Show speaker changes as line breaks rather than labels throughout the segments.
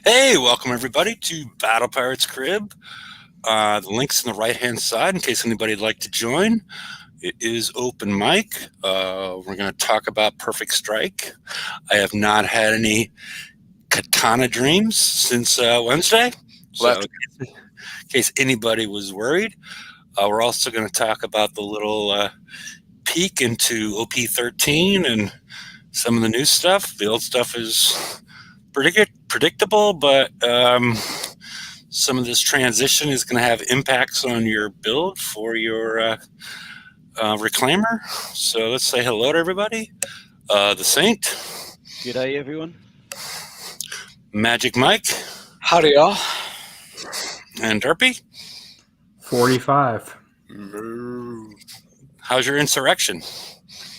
Hey, welcome everybody to Battle Pirates Crib. The link's on the right-hand side in case anybody'd like to join. It is open mic. We're going to talk about Perfect Strike. I have not had any katana dreams since Wednesday, so in case anybody was worried. We're also going to talk about the little peek into OP13 and some of the new stuff. The old stuff is predictable, but some of this transition is going to have impacts on your build for your reclaimer. So let's say hello to everybody. The Saint.
G'day, everyone.
Magic Mike.
Howdy, y'all.
And Derpy.
45.
How's your insurrection?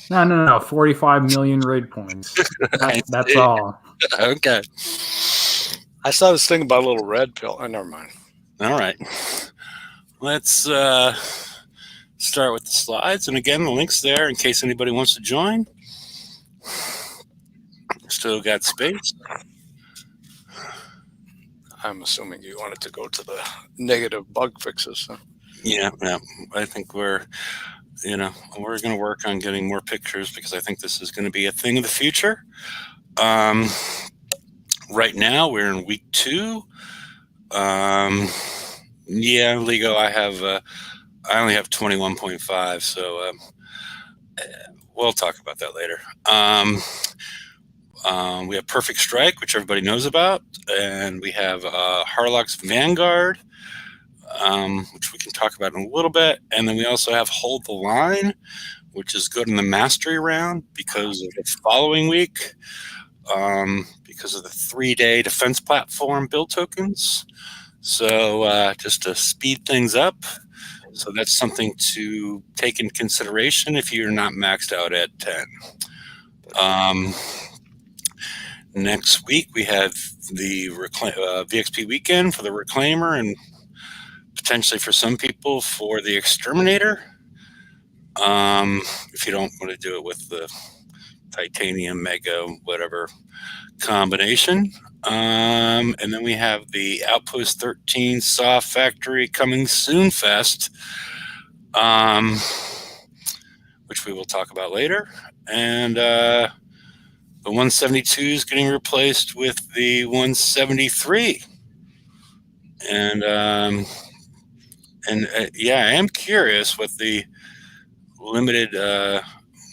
No. 45 million raid points. That's all.
Okay.
I saw this thing about a little red pill. Oh, never mind.
All right. Let's start with the slides. And again, the link's there in case anybody wants to join. Still got space.
I'm assuming you wanted to go to the negative bug fixes. So.
Yeah. I think we're going to work on getting more pictures because I think this is going to be a thing of the future. Right now we're in week 2. Lego, I only have 21.5, so we'll talk about that later. We have Perfect Strike, which everybody knows about, and we have Harlock's Vanguard, which we can talk about in a little bit, and then we also have Hold the Line, which is good in the Mastery round because of the following week, because of the 3-day defense platform build tokens. So just to speed things up. So that's something to take in consideration if you're not maxed out at 10. Next week, we have the VXP weekend for the Reclaimer and potentially for some people for the Exterminator. If you don't want to do it with the Titanium, Mega, whatever combination. And then we have the Outpost 13 Soft Factory Coming Soon Fest, which we will talk about later. And the 172 is getting replaced with the 173. And I am curious what the limited,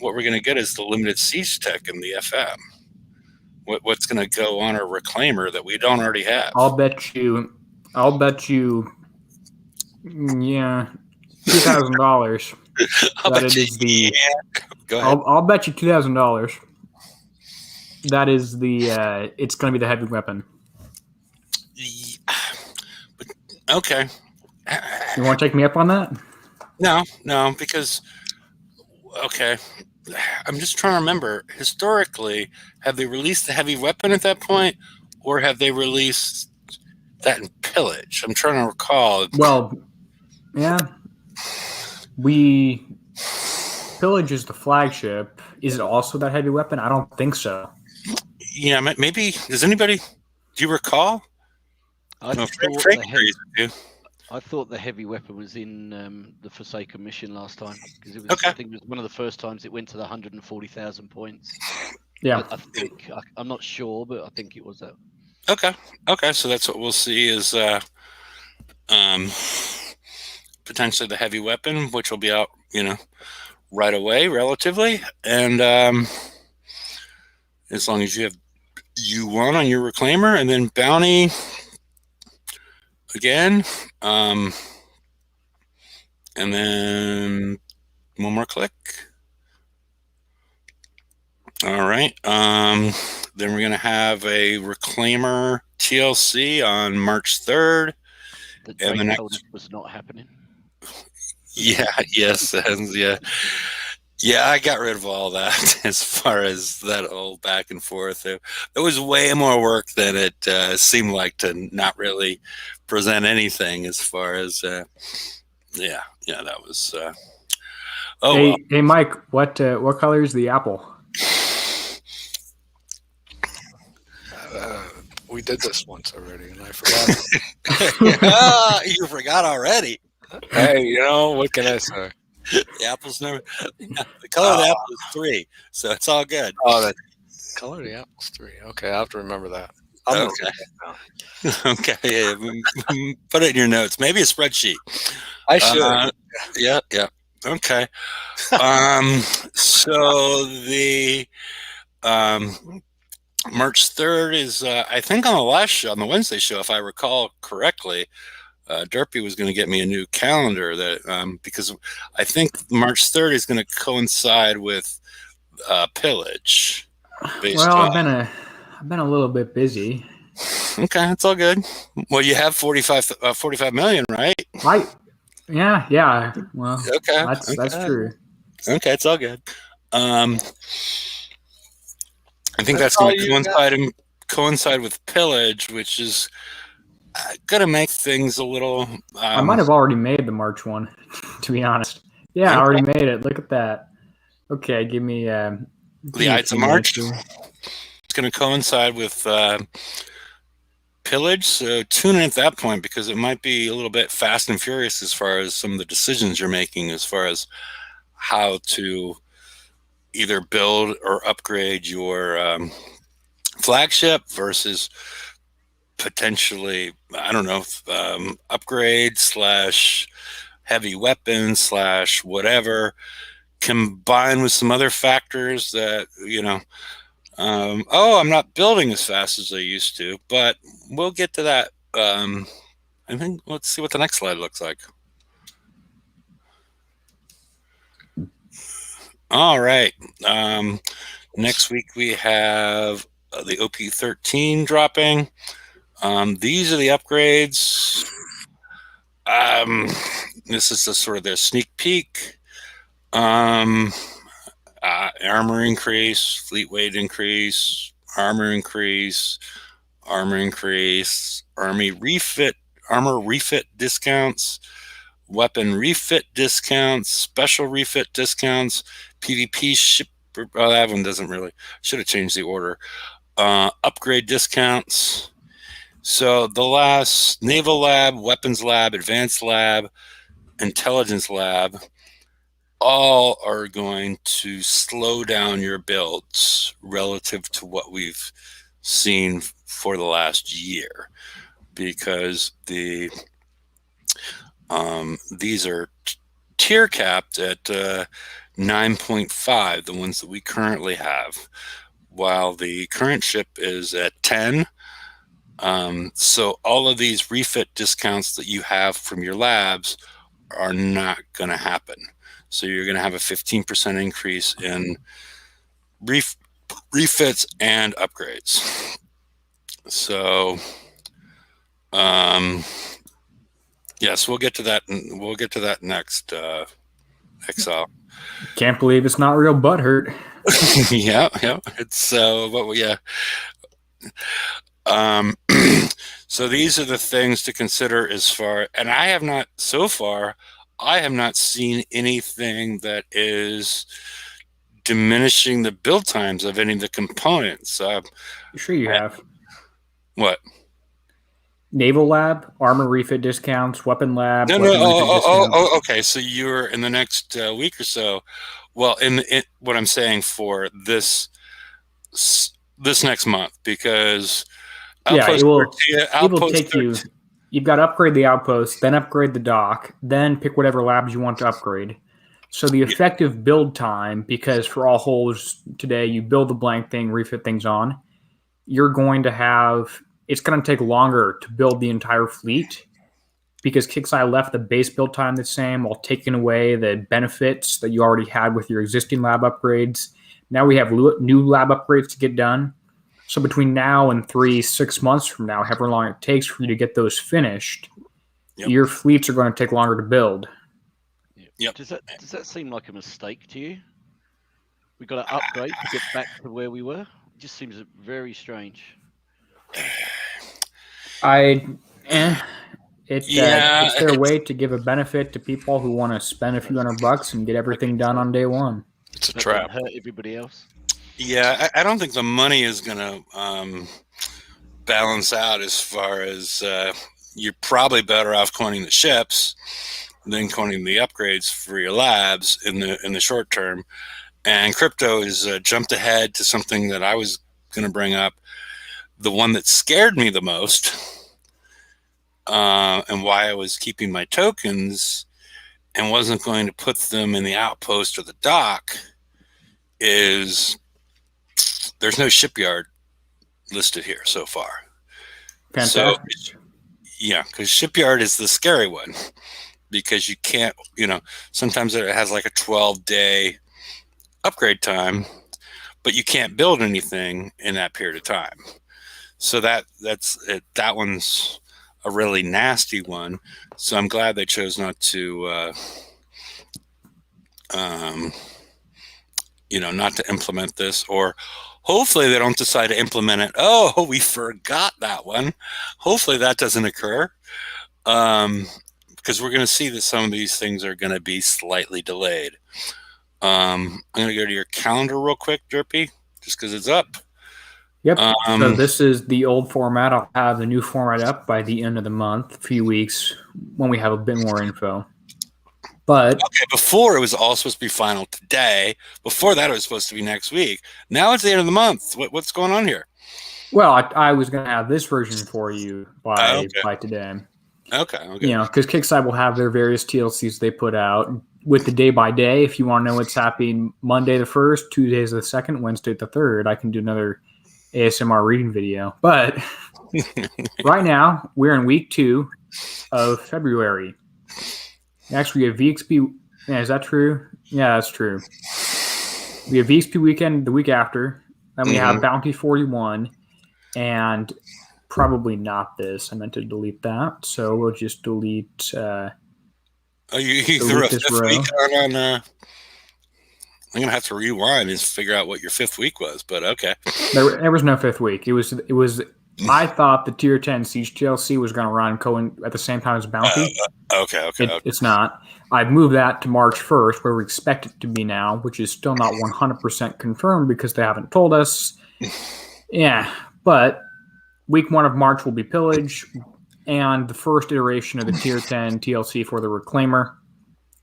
what we're going to get is the limited siege tech in the FM. What's going to go on our Reclaimer that we don't already have?
I'll bet you, $2,000 that it is the.
Go ahead.
I'll bet you $2,000 that is the. It's going to be the heavy weapon.
Okay.
You want to take me up on that?
No, because okay. I'm just trying to remember. Historically, have they released the heavy weapon at that point, or have they released that in Pillage? I'm trying to recall.
Well, yeah. Pillage is the flagship. Is it also that heavy weapon? I don't think so.
Yeah, maybe. Does anybody? Do you recall?
I thought the heavy weapon was in the Forsaken mission last time because it was.
Okay.
I think it was one of the first times it went to the 140,000 points.
Yeah,
I think I'm not sure, but I think it was that.
Okay. So that's what we'll see is potentially the heavy weapon, which will be out, right away, relatively, and as long as you have U1 on your Reclaimer, and then Bounty. Again, and then one more click. All right. Then we're going to have a Reclaimer TLC on March 3rd.
And the next was not happening.
Yeah. Yes. Yeah. I got rid of all that as far as that whole back and forth. It was way more work than it seemed like to not really present anything as far as that was
Hey Mike, what color is the apple?
We did this once already, and I forgot.
You forgot already.
Hey, you know what can I say?
The apple's never. The color of the apple is 3, so it's all good.
Oh, that color of the apple's 3. Okay, I have to remember that. I'm
Okay. Okay. Yeah, put it in your notes. Maybe a spreadsheet.
I should.
Yeah. Okay. So the March 3rd is, I think, on the last show, on the Wednesday show, if I recall correctly. Derpy was going to get me a new calendar that because I think March 3rd is going to coincide with pillage.
Well, I've been a little bit busy.
Okay, it's all good. Well, you have 45 million, right?
Right. Yeah. Well,
Okay,
that's true.
Okay, it's all good. I think that's
all
going to
you
coincide with pillage, which is going to make things a little.
I might have already made the March one, to be honest. Yeah, I already made it. Look at that. Okay, give me
the Ides of March.
Here.
It's going to coincide with pillage, so tune in at that point because it might be a little bit fast and furious as far as some of the decisions you're making as far as how to either build or upgrade your flagship versus potentially, I don't know, upgrade / heavy weapons / whatever, combined with some other factors that, I'm not building as fast as I used to, but we'll get to that. I think let's see what the next slide looks like. All right. Next week we have the OP13 dropping. These are the upgrades. This is sort of their sneak peek. Armor increase, fleet weight increase, armor increase, armor refit discounts, weapon refit discounts, special refit discounts, PvP ship. That one doesn't really. Should have changed the order. Upgrade discounts. So the last Naval Lab, Weapons Lab, Advanced Lab, Intelligence Lab, all are going to slow down your builds relative to what we've seen for the last year, because these are tier capped at 9.5, the ones that we currently have, while the current ship is at 10. So all of these refit discounts that you have from your labs are not going to happen. So you're going to have a 15% increase in refits and upgrades. So, yes, we'll get to that. We'll get to that next, Exile.
Can't believe it's not real butthurt.
yeah. It's yeah. So these are the things to consider as far, and I have not seen anything that is diminishing the build times of any of the components.
Sure you have.
What?
Naval Lab, armor refit discounts, weapon lab.
Okay. So you're in the next week or so. Well, in what I'm saying for this next month, because
it will take you. You've got to upgrade the outpost, then upgrade the dock, then pick whatever labs you want to upgrade. So the effective build time, because for all holes today, you build the blank thing, refit things on, you're going to have, it's going to take longer to build the entire fleet, because KIXEYE left the base build time the same while taking away the benefits that you already had with your existing lab upgrades. Now we have new lab upgrades to get done. So between now and 6 months from now, however long it takes for you to get those finished, your fleets are going to take longer to build.
Yep.
Does that seem like a mistake to you? We've got to upgrade to get back to where we were? It just seems very strange.
It's their way to give a benefit to people who want to spend a few $100 and get everything done on day one.
It's a trap.
Hurt everybody else.
Yeah, I don't think the money is going to balance out as far as you're probably better off coining the ships than coining the upgrades for your labs in the short term. And crypto has jumped ahead to something that I was going to bring up, the one that scared me the most, and why I was keeping my tokens and wasn't going to put them in the outpost or the dock, is there's no shipyard listed here so far.
Fantastic.
So, yeah, because shipyard is the scary one, because you can't, sometimes it has like a 12-day upgrade time, but you can't build anything in that period of time. So that's it. That one's a really nasty one. So I'm glad they chose not to, not to implement this, or hopefully they don't decide to implement it. Oh, we forgot that one. Hopefully that doesn't occur, because we're going to see that some of these things are going to be slightly delayed. I'm going to go to your calendar real quick, Derpy, just because it's up.
Yep. So this is the old format. I'll have the new format up by the end of the month, a few weeks, when we have a bit more info. But
okay, before it was all supposed to be final today. Before that, it was supposed to be next week. Now it's the end of the month. What's going on here?
Well, I was going to have this version for you by today.
Okay.
Because Kickside will have their various TLCs they put out with the day by day. If you want to know what's happening Monday the 1st, Tuesday the 2nd, Wednesday the 3rd, I can do another ASMR reading video. But right now, we're in week 2 of February. Actually, we have VXP. Yeah, is that true? Yeah, that's true. We have VXP weekend the week after. Then we have Bounty 41. And probably not this. I meant to delete that. So we'll just delete.
You threw a fifth week on. I'm going to have to rewind and figure out what your 5th week was, but okay.
There was no 5th week. It was. I thought the Tier 10 Siege TLC was going to run at the same time as Bounty.
Okay.
It's not. I've moved that to March 1st, where we expect it to be now, which is still not 100% confirmed because they haven't told us. Yeah, but week 1 of March will be Pillage, and the first iteration of the Tier 10 TLC for the Reclaimer.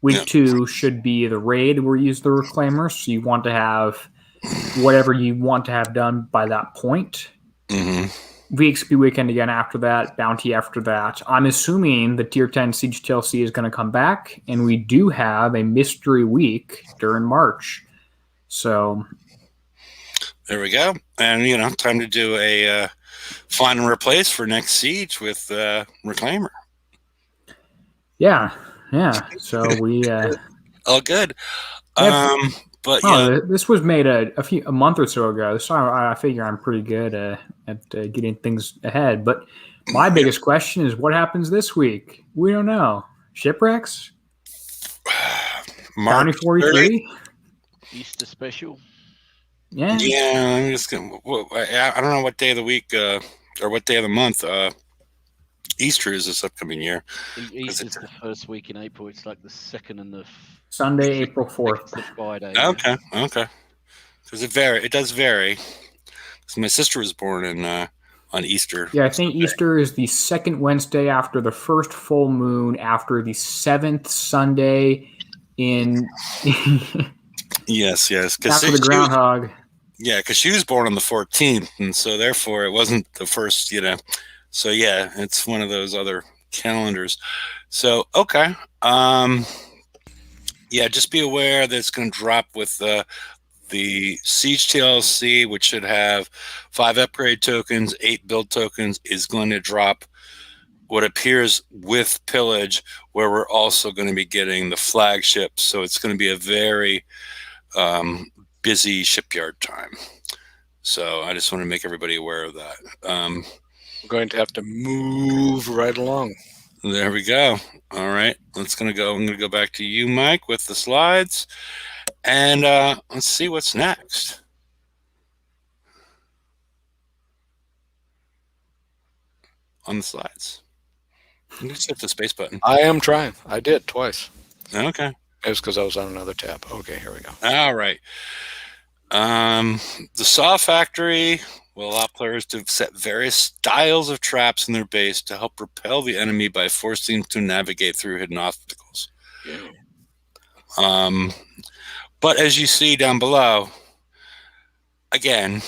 Week 2 should be the Raid where you use the Reclaimer, so you want to have whatever you want to have done by that point. VXP weekend again after that, Bounty after that. I'm assuming the Tier 10 Siege TLC is going to come back, and we do have a mystery week during March. So
there we go. And, time to do a find and replace for next Siege with Reclaimer.
Yeah. So we...
all good. But
this was made a month or so ago, so I figure I'm pretty good at getting things ahead. But my biggest question is, what happens this week? We don't know. Shipwrecks? Bounty 43?
Easter special?
Yeah.
Yeah, I'm just gonna. I don't know what day of the week or what day of the month Easter is this upcoming year.
Easter's the first week in April. It's like the 2nd and the
Sunday, April 4th.
Friday.
Okay. Because it does vary. Because my sister was born on Easter.
Yeah, I think Easter is the 2nd Wednesday after the first full moon after the 7th Sunday in.
Yes.
After the groundhog.
Yeah, because she was born on the 14th, and so therefore it wasn't the first, So yeah, it's one of those other calendars. So okay, yeah, just be aware that it's going to drop with the Siege TLC, which should have 5 upgrade tokens, 8 build tokens, is going to drop what appears with Pillage, where we're also going to be getting the flagship. So it's going to be a very busy shipyard time. So I just want to make everybody aware of that.
We're going to have to move right along.
There we go. All right, I'm going to go back to you, Mike, with the slides, and let's see what's next. On the slides. You just hit the space button.
I am trying. I did twice.
Okay.
It was because I was on another tab. Okay, here we go.
All right. The Saw Factory will allow players to set various styles of traps in their base to help repel the enemy by forcing them to navigate through hidden obstacles. But as you see down below, again,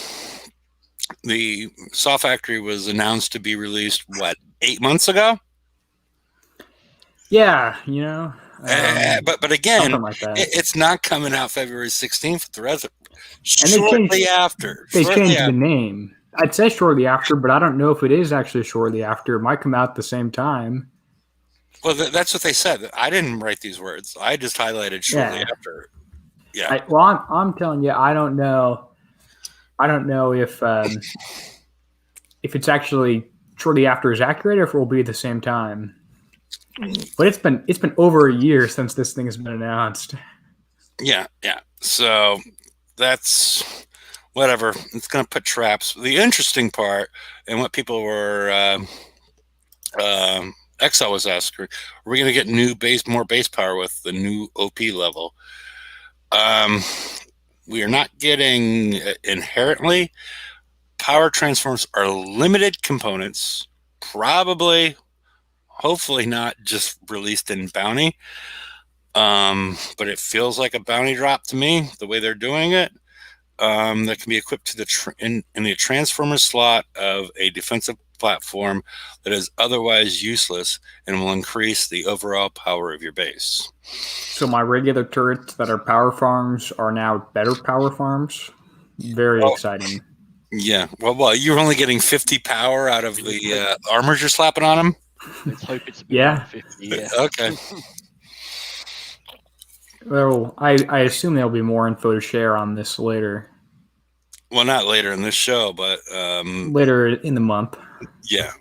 the Saw Factory was announced to be released, 8 months ago?
Yeah, you know.
But again,
like
it's not coming out February 16th. The rest,
and
shortly after.
They changed the name. I'd say shortly after, but I don't know if it is actually shortly after. It might come out at the same time.
Well, that's what they said. I didn't write these words. I just highlighted shortly after. Yeah.
I'm telling you, I don't know. I don't know if it's actually shortly after is accurate, or if it will be at the same time. But it's been over a year since this thing has been announced.
Yeah. So that's whatever. It's going to put traps. The interesting part, and what people were, Excel was asking, are we going to get more base power with the new OP level? We are not getting inherently. Power transformers are limited components, probably, hopefully not just released in Bounty. But it feels like a bounty drop to me, the way they're doing it. That can be equipped to in the transformer slot of a defensive platform that is otherwise useless and will increase the overall power of your base.
So my regular turrets that are power farms are now better power farms. Very exciting.
Yeah. Well, you're only getting 50 power out of the armors you're slapping on them?
Let's hope it's 50. Yeah.
Okay.
Well, I assume there'll be more info to share on this later.
Well, not later in this show, but
later in the month.
Yeah.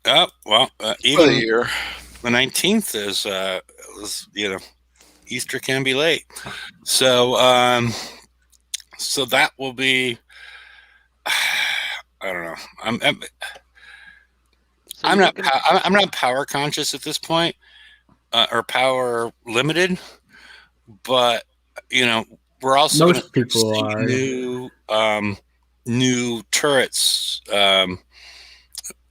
Oh, well, even
the year.
The 19th is Easter can be late. So so that will be, I don't know. I'm not power conscious at this point, or power limited, but we're also
most people are
new turrets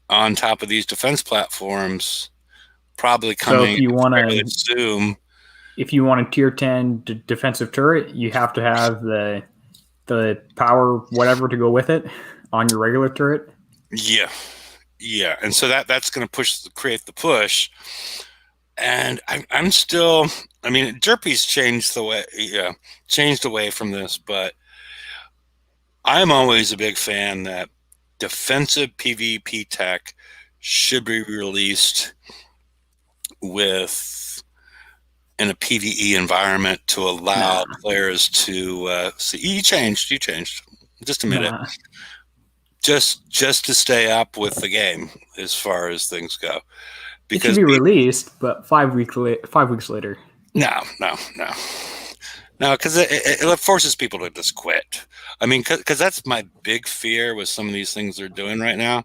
on top of these defense platforms, probably coming.
So if you want to
assume,
if you want a tier 10 defensive turret, you have to have the power whatever to go with it on your regular turret.
Yeah, and so that's going to create the push. And I'm still, Derpy's changed away from this, but I'm always a big fan that defensive PvP tech should be released in a PvE environment to allow players to see. You changed. Just a minute. Just to stay up with the game as far as things go.
Because it should be released, but 5 weeks later.
No, because it forces people to just quit. Because that's my big fear with some of these things they're doing right now.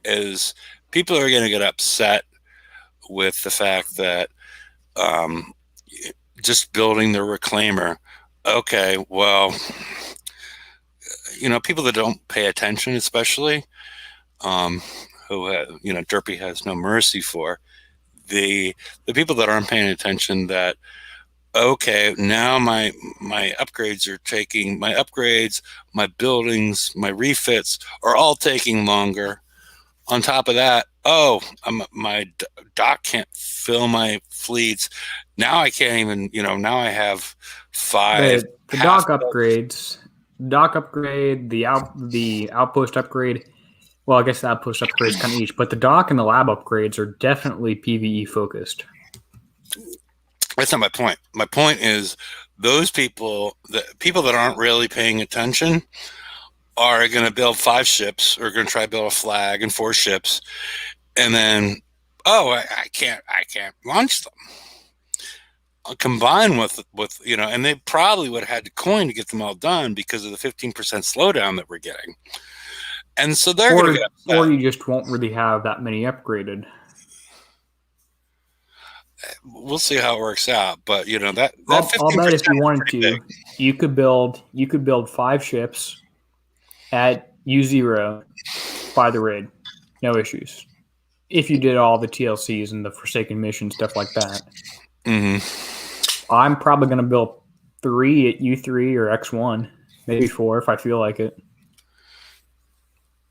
Is people are going to get upset with the fact that just building the reclaimer. Okay, well, people that don't pay attention, especially, who Derpy has no mercy for, the people that aren't paying attention, that okay, now my upgrades are taking my buildings, my refits are all taking longer. On top of that, my dock can't fill my fleets. Now I can't even, now I have 5.
The dock upgrades, the outpost upgrade. Well, I guess the outpost upgrade is kind of each, but the dock and the lab upgrades are definitely PvE focused.
That's not my point. My point is those people that aren't really paying attention are going to build 5 ships, or going to try to build a flag and 4 ships, and then I can't launch them. Combined with and they probably would have had to coin to get them all done because of the 15% slowdown that we're getting. And so they're going to get upset.
Or you just won't really have that many upgraded.
we'll see how it works out. But that
I'll bet if you
15%
wanted
pretty
to,
big.
you could build 5 ships at U0 by the raid, no issues. If you did all the TLCs and the Forsaken mission stuff like that, I'm probably going to build 3 at U3 or X1, maybe 4 if I feel like it.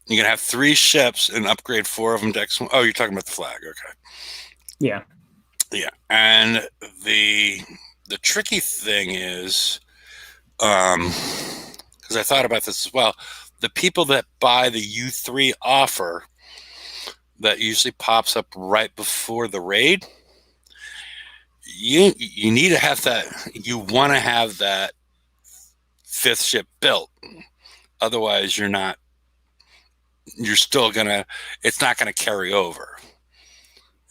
You're gonna have 3 ships and upgrade 4 of them to X1. Oh, you're talking about the flag, okay?
Yeah.
Yeah, and the tricky thing is, because I thought about this as well, the people that buy the U3 offer that usually pops up right before the raid, you need to have that. You want to have that 5th ship built, otherwise you're still gonna. It's not gonna carry over.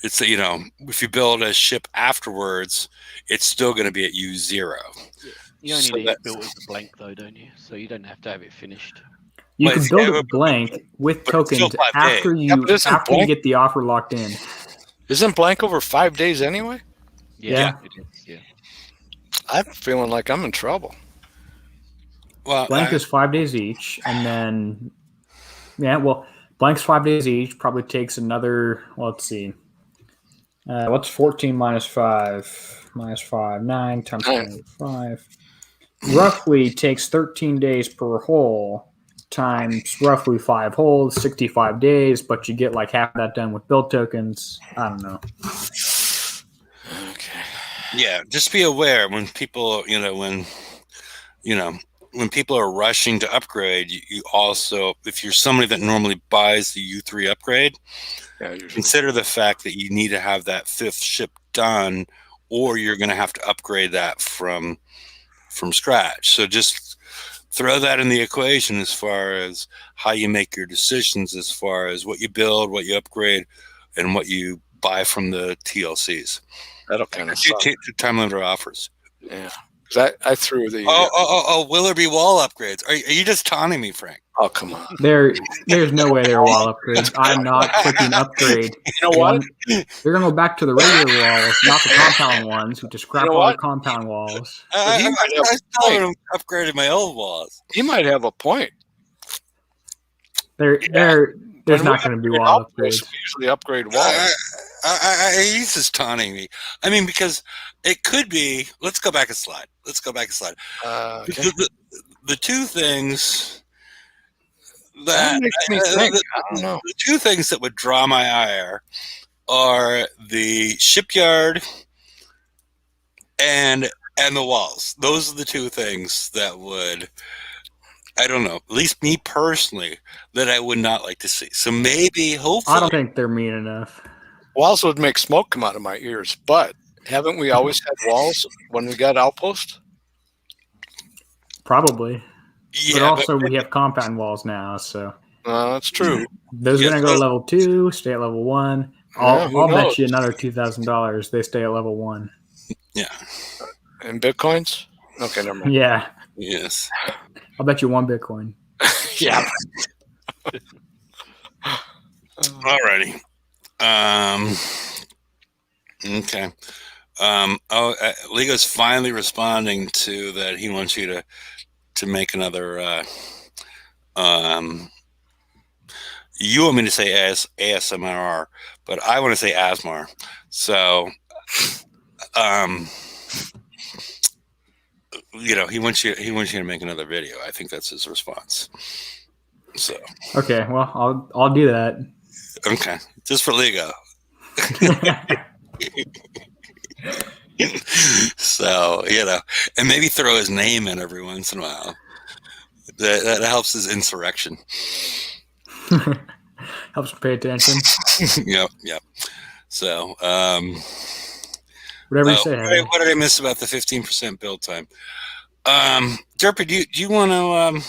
It's if you build a ship afterwards, it's still going to be at U0.
You only need it built as a blank, though, don't you? So you don't have to have it finished.
You can build it blank with tokens after you get the offer locked in.
Isn't blank over 5 days anyway?
Yeah. It is, yeah.
I'm feeling like I'm in trouble.
Well, blank is 5 days each, and then blank's 5 days each. Probably takes another. Let's see. What's 14 minus 5? Minus 5, 9 times 25. Roughly takes 13 days per hole times roughly 5 holes, 65 days, but you get like half that done with build tokens. I don't know.
Okay.
Yeah, just be aware when people, when people are rushing to upgrade, you also, if you're somebody that normally buys the U3 upgrade, consider the fact that you need to have that 5th ship done, or you're going to have to upgrade that from scratch. So just throw that in the equation as far as how you make your decisions, as far as what you build, what you upgrade, and what you buy from the TLCs.
That'll kind of
time limiter offers.
Yeah. I threw the
Willoughby wall upgrades. Are you just taunting me, Frank?
Oh, come on.
There's no way they're wall upgrades. I'm not clicking upgrade.
You know what?
They're going to go back to the regular walls, not the compound ones, which just scrap all the compound walls.
I still haven't upgraded my old walls.
He might have a point.
There's not going to be wall upgrades.
We usually upgrade walls.
He's just taunting me. I mean, because it could be. Let's go back a slide.
Okay.
The two things
that makes me think. I don't know.
The 2 things that would draw my ire are the shipyard and the walls. Those are the 2 things that would, I don't know, at least me personally, that I would not like to see. So maybe, hopefully,
I don't think they're mean enough.
Walls would make smoke come out of my ears, but haven't we always had walls when we got outpost?
Probably. Yeah, but also we have compound walls now, so.
That's true.
Those are going to go level 2, stay at level 1. I'll bet you another $2,000 they stay at level 1.
Yeah.
And Bitcoins? Okay, never mind.
Yeah.
Yes.
I'll bet you 1 Bitcoin.
Yeah.
Alrighty. Okay. Lego's finally responding to that. He wants you to make another. You want me to say ASMR, but I want to say ASMR. So, he wants you to make another video. I think that's his response. So.
Okay. Well, I'll do that.
Okay, just for Lego. So, and maybe throw his name in every once in a while. That helps his insurrection.
Helps him pay attention.
Yep. So,
whatever you say.
What did I miss about the 15% build time? Derpy, do you want to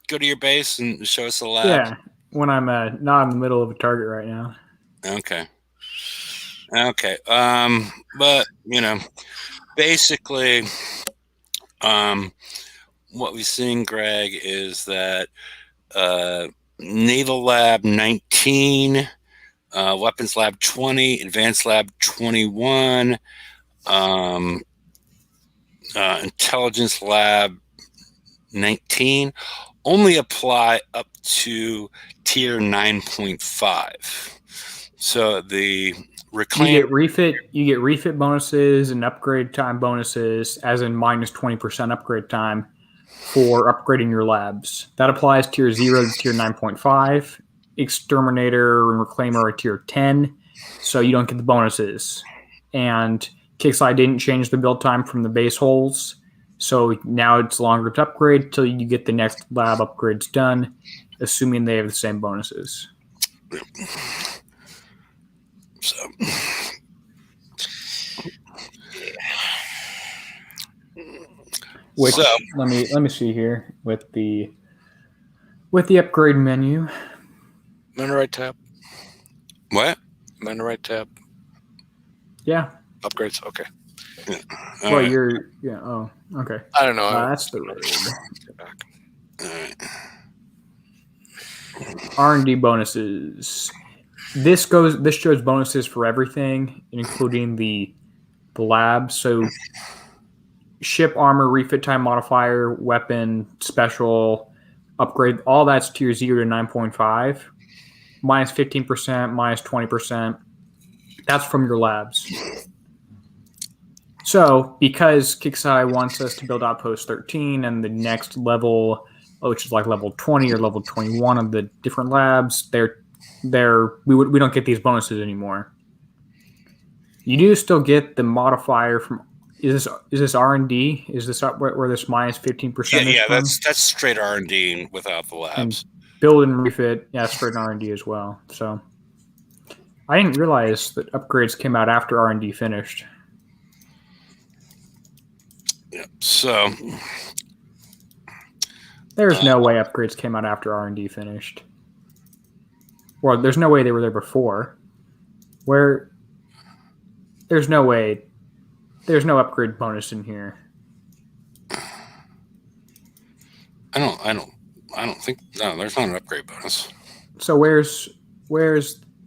go to your base and show us the lab?
Yeah, when I'm not in the middle of a target right now.
Okay. But basically, what we've seen, Greg, is that Naval Lab 19 Weapons Lab 20, Advanced Lab 21, Intelligence Lab 19 only apply up to tier 9.5. So the reclaim
you get refit bonuses and upgrade time bonuses, as in minus 20% upgrade time for upgrading your labs. That applies tier 0 to tier 9.5. Exterminator and Reclaimer are tier 10, so you don't get the bonuses. And Kickside didn't change the build time from the base holes, so now it's longer to upgrade till you get the next lab upgrades done, assuming they have the same bonuses.
So,
which let me see here with the upgrade menu.
I'm on the right tab.
What?
I'm on the right tab.
Yeah.
Upgrades. Okay.
Yeah.
Well, you're Oh, okay.
I don't know.
That's the road.
Get back.
All right.
R&D bonuses. This shows bonuses for everything, including the lab. So ship, armor, refit time modifier, weapon, special, upgrade, all that's tier 0 to 9.5. Minus 15%, minus 20%. That's from your labs. So because Kicksai wants us to build Outpost 13 and the next level, which is like level 20 or level 21 of the different labs, we don't get these bonuses anymore. You do still get the modifier from. Is this R&D? Is this where this minus 15%?
Yeah, that's straight R&D without the labs.
And build and refit, yeah, straight R&D as well. So I didn't realize that upgrades came out after R&D finished.
Yeah. So
there's no way upgrades came out after R&D finished. Well, there's no way they were there before. There's no way. There's no upgrade bonus in here.
I don't think. No, there's not an upgrade bonus.
So where's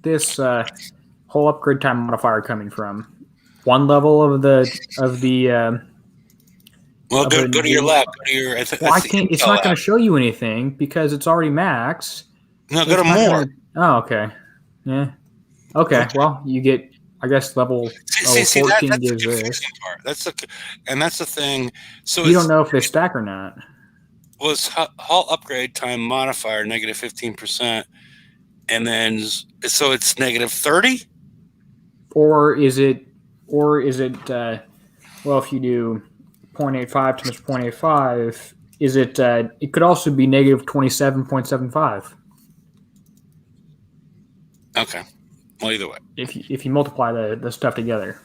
this whole upgrade time modifier coming from? One level of the.
Well, go to your lab. Go to your.
I can't. It's not going to show you anything because it's already max.
No, go to more.
Oh, okay. Yeah. Okay. Well, you get. I guess level 14
that's
gives
the
this.
Part. That's the thing. So
you don't know if they stack or not.
Was hull upgrade time modifier negative 15%, and then so it's negative 30,
or is it? Well, if you do 0.85 times 0.85, is it? It could also be negative 27.75.
Okay. Well, either way.
If you multiply the stuff together.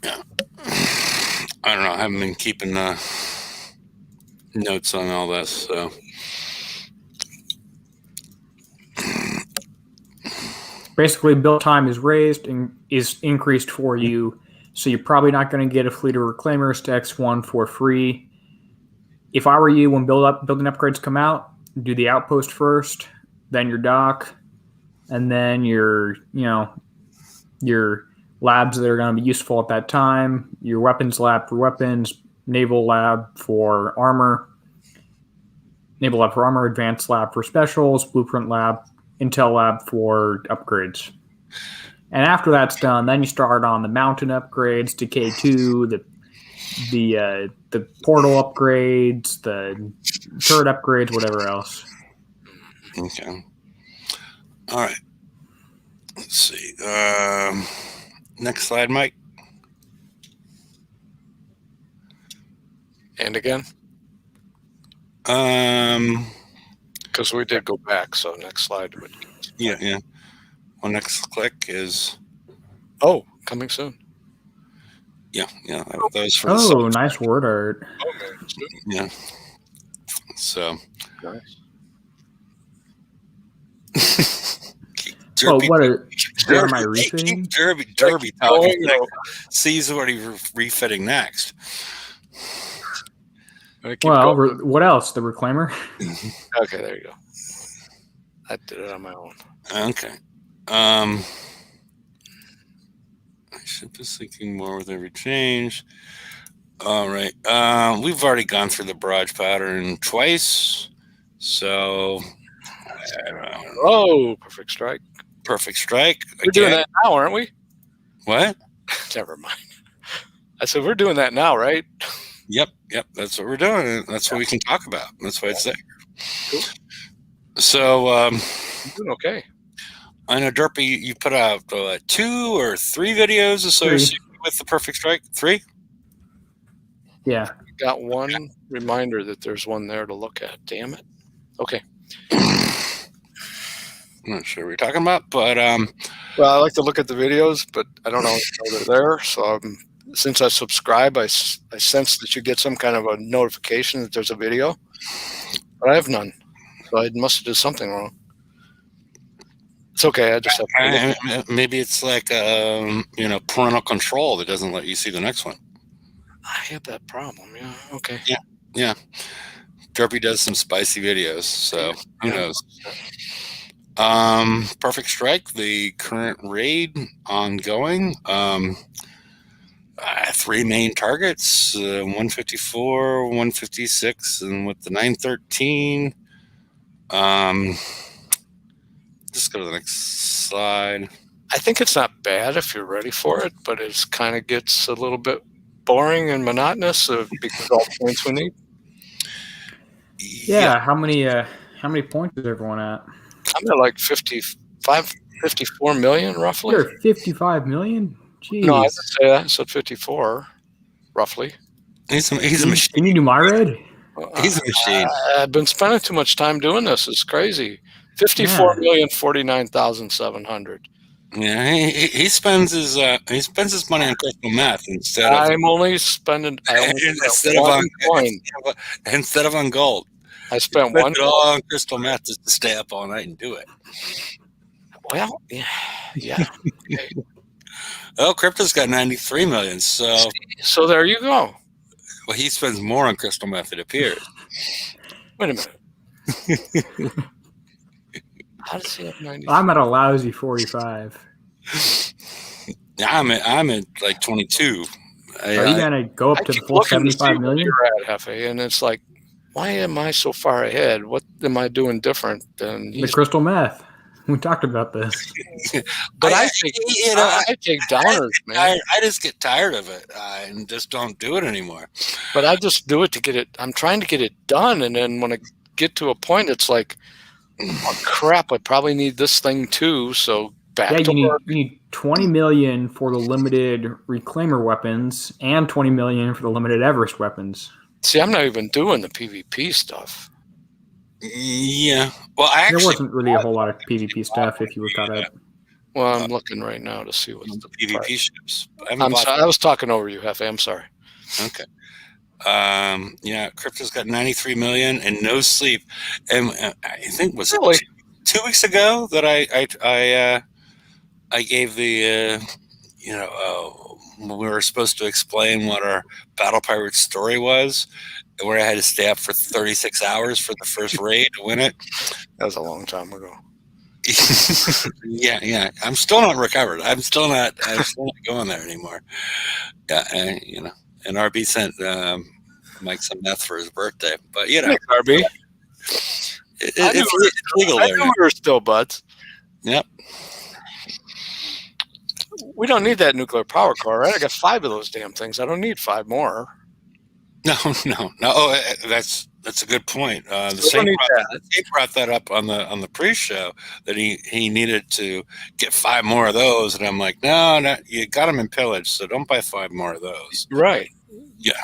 Yeah. I don't know. I haven't been keeping notes on all this, so.
Basically, build time is raised and is increased for you, so you're probably not going to get a fleet of reclaimers to X1 for free. If I were you, when building upgrades come out, do the outpost first, then your dock, and then your labs that are going to be useful at that time, your weapons lab for weapons, naval lab for armor, advanced lab for specials, blueprint lab, intel lab for upgrades. And after that's done, then you start on the mountain upgrades to K2, the portal upgrades, the turret upgrades, whatever else.
Okay. All right. Let's see. Next slide, Mike.
And again? Because we did go back, so next slide.
Yeah. Well, next click is.
Oh, coming soon.
Yeah. That was for the
nice word art.
Yeah. So.
Nice.
Derby,
what am I refitting?
Derby talking. Sees what he's refitting next.
Well, what else? The Reclaimer?
Okay, there you go. I did it on my own.
Okay. I should be thinking more with every change. All right. We've already gone through the barrage pattern twice. So,
Oh, perfect strike.
perfect strike.
We're doing that now, aren't we?
What?
Never mind. I said, we're doing that now, right?
Yep. That's what we're doing. That's what we can talk about. That's why it's there.
Cool.
So,
I'm doing okay.
I know, Derpy, you put out 2 or 3 videos associated with the perfect strike. 3?
Yeah.
Got one reminder that there's one there to look at. Damn it. Okay.
I'm not sure what you're talking about, but
well, I like to look at the videos, but I don't know if they're there. So since I subscribe, I sense that you get some kind of a notification that there's a video, but I have none. So I must have did something wrong. It's okay. I just have to
maybe it's like parental control that doesn't let you see the next one.
I have that problem. Yeah. Okay.
Yeah. Derpy does some spicy videos, so who knows? Perfect strike, the current raid ongoing. 3 main targets, 154, 156, and with the 913. Just go to the next slide.
I think it's not bad if you're ready for it, but it kind of gets a little bit boring and monotonous because all the points we need.
Yeah. How many points is everyone at?
I'm at like 54 million roughly.
You're at 55 million? Jeez.
No, I didn't say that. I said 54 roughly.
He's a machine.
Can you do my raid?
He's a machine.
I've been spending too much time doing this. It's crazy. 54,049,700.
Yeah, he spends his money on crystal meth instead of
I'm only spending
instead of on gold.
I spent
Spend
one
it all on crystal meth just to stay up all night and do it.
Well, yeah. Okay.
Oh, crypto's got 93 million. So
So there you go.
well, he spends more on crystal meth, it appears.
Wait a minute. How does he have 90?
I'm at a lousy 45.
I'm at like 22.
Are you gonna go up to the full 75 million?
You're at, Hefe, and it's like, why am I so far ahead? What am I doing different than
The crystal meth. We talked about this.
But I take downers, man.
I just get tired of it and just don't do it anymore.
But I just do it to get it. I'm trying to get it done, and then when I get to a point, it's like, oh, crap! I probably need this thing too. So back to work.
You need 20 million for the limited reclaimer weapons and 20 million for the limited Everest weapons.
See, I'm not even doing the PvP stuff.
Yeah. Well,
there wasn't really a whole lot of PvP stuff if you look that up.
Well, I'm looking right now to see what's the
PvP
price.
ships.
I'm sorry, I was talking over you, Hefe. I'm sorry.
Okay. Yeah, crypto's got 93 million and no sleep. And I think was
Really?
it 2 weeks ago that I gave the we were supposed to explain what our Battle Pirate story was, where I had to stay up for 36 hours for the first raid to win it.
That was a long time ago.
Yeah. I'm still not recovered. I'm still not going there anymore. Yeah, and and RB sent Mike some meth for his birthday, but
Thanks, RB.
It's legal
I
there.
knew we were still buds.
Yep.
We don't need that nuclear power core, right? I got 5 of those damn things. I don't need 5 more.
No. Oh, that's a good point. The same he brought that up on the pre-show that he needed to get 5 more of those, and I'm like, no, you got them in pillage, so don't buy 5 more of those.
Right.
Yeah.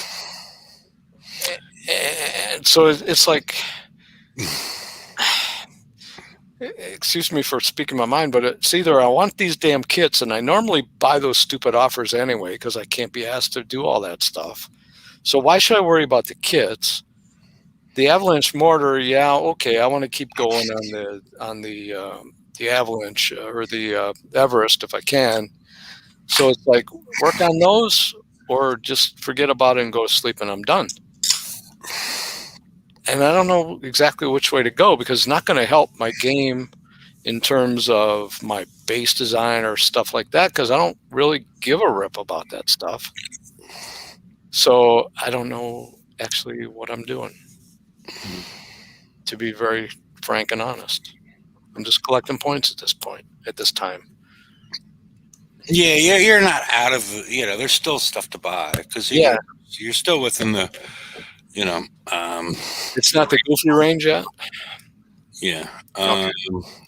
And so it's like, excuse me for speaking my mind, but it's either I want these damn kits, and I normally buy those stupid offers anyway because I can't be asked to do all that stuff. So why should I worry about the kits? The avalanche mortar, yeah, okay. I want to keep going on the avalanche or the Everest if I can. So it's like work on those, or just forget about it and go to sleep, and I'm done. And I don't know exactly which way to go because it's not going to help my game in terms of my base design or stuff like that, because I don't really give a rip about that stuff. So I don't know actually what I'm doing, to be very frank and honest. I'm just collecting points at this time.
Yeah, you're not out of, there's still stuff to buy because you're still within the,
It's not the goofy range yet.
Yeah.
Okay.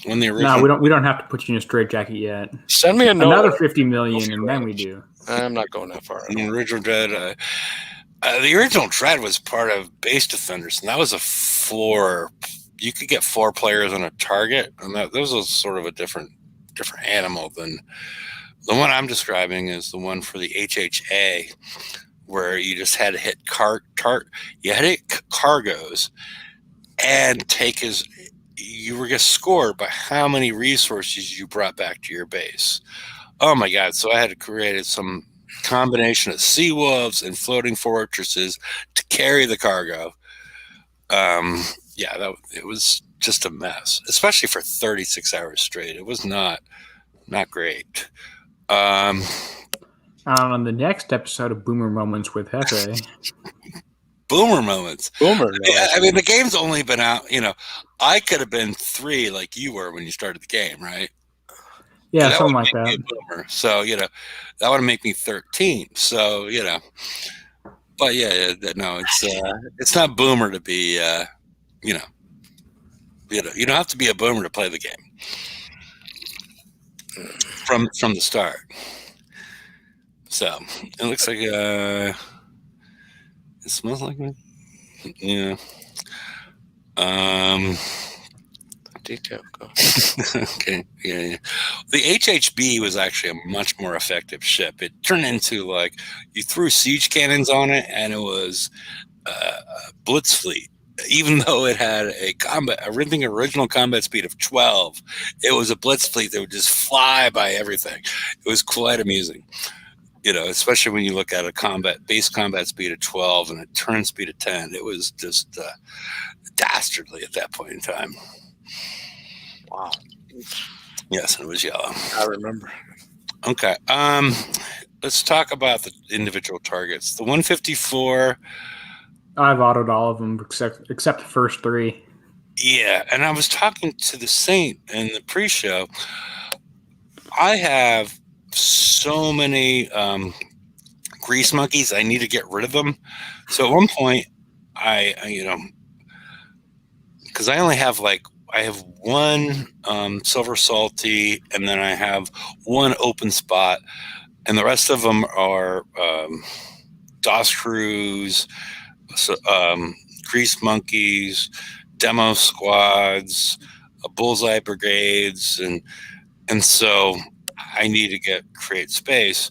When the original,
No, we don't have to put you in a straitjacket yet.
Send me
another 50 million, and then we do.
I'm not going that far.
The original Dread, the original Dread was part of Base Defenders, and that was a 4. You could get 4 players on a target, and that was sort of a different animal than the one I'm describing. Is the one for the HHA, where you just had to hit you had to hit cargoes and you were just scored by how many resources you brought back to your base. Oh my God. So I had to create some combination of sea wolves and floating fortresses to carry the cargo. It was just a mess, especially for 36 hours straight. It was not great.
On the next episode of Boomer Moments with Hefe.
Boomer moments.
Boomer.
I mean, the game's only been out, I could have been 3 like you were when you started the game, right?
Yeah, something like that.
Boomer. So, that would make me 13. So, but no, it's not boomer to be, you don't have to be a boomer to play the game from the start. So it looks like it smells like it. Yeah.
Detail.
Okay. Yeah. The HHB was actually a much more effective ship. It turned into you threw siege cannons on it, and it was a blitz fleet. Even though it had original combat speed of 12, it was a blitz fleet that would just fly by everything. It was quite amusing. Especially when you look at a base combat speed of 12 and a turn speed of 10, it was just dastardly at that point in time.
Wow.
Yes, it was yellow.
I remember.
Okay. Let's talk about the individual targets. The 154.
I've autoed all of them except the first 3.
Yeah, and I was talking to the Saint in the pre-show. I have so many grease monkeys. I need to get rid of them. So at one point, because I only have I have 1 silver salty, and then I have 1 open spot, and the rest of them are DOS crews, grease monkeys, demo squads, bullseye brigades, and so I need to create space.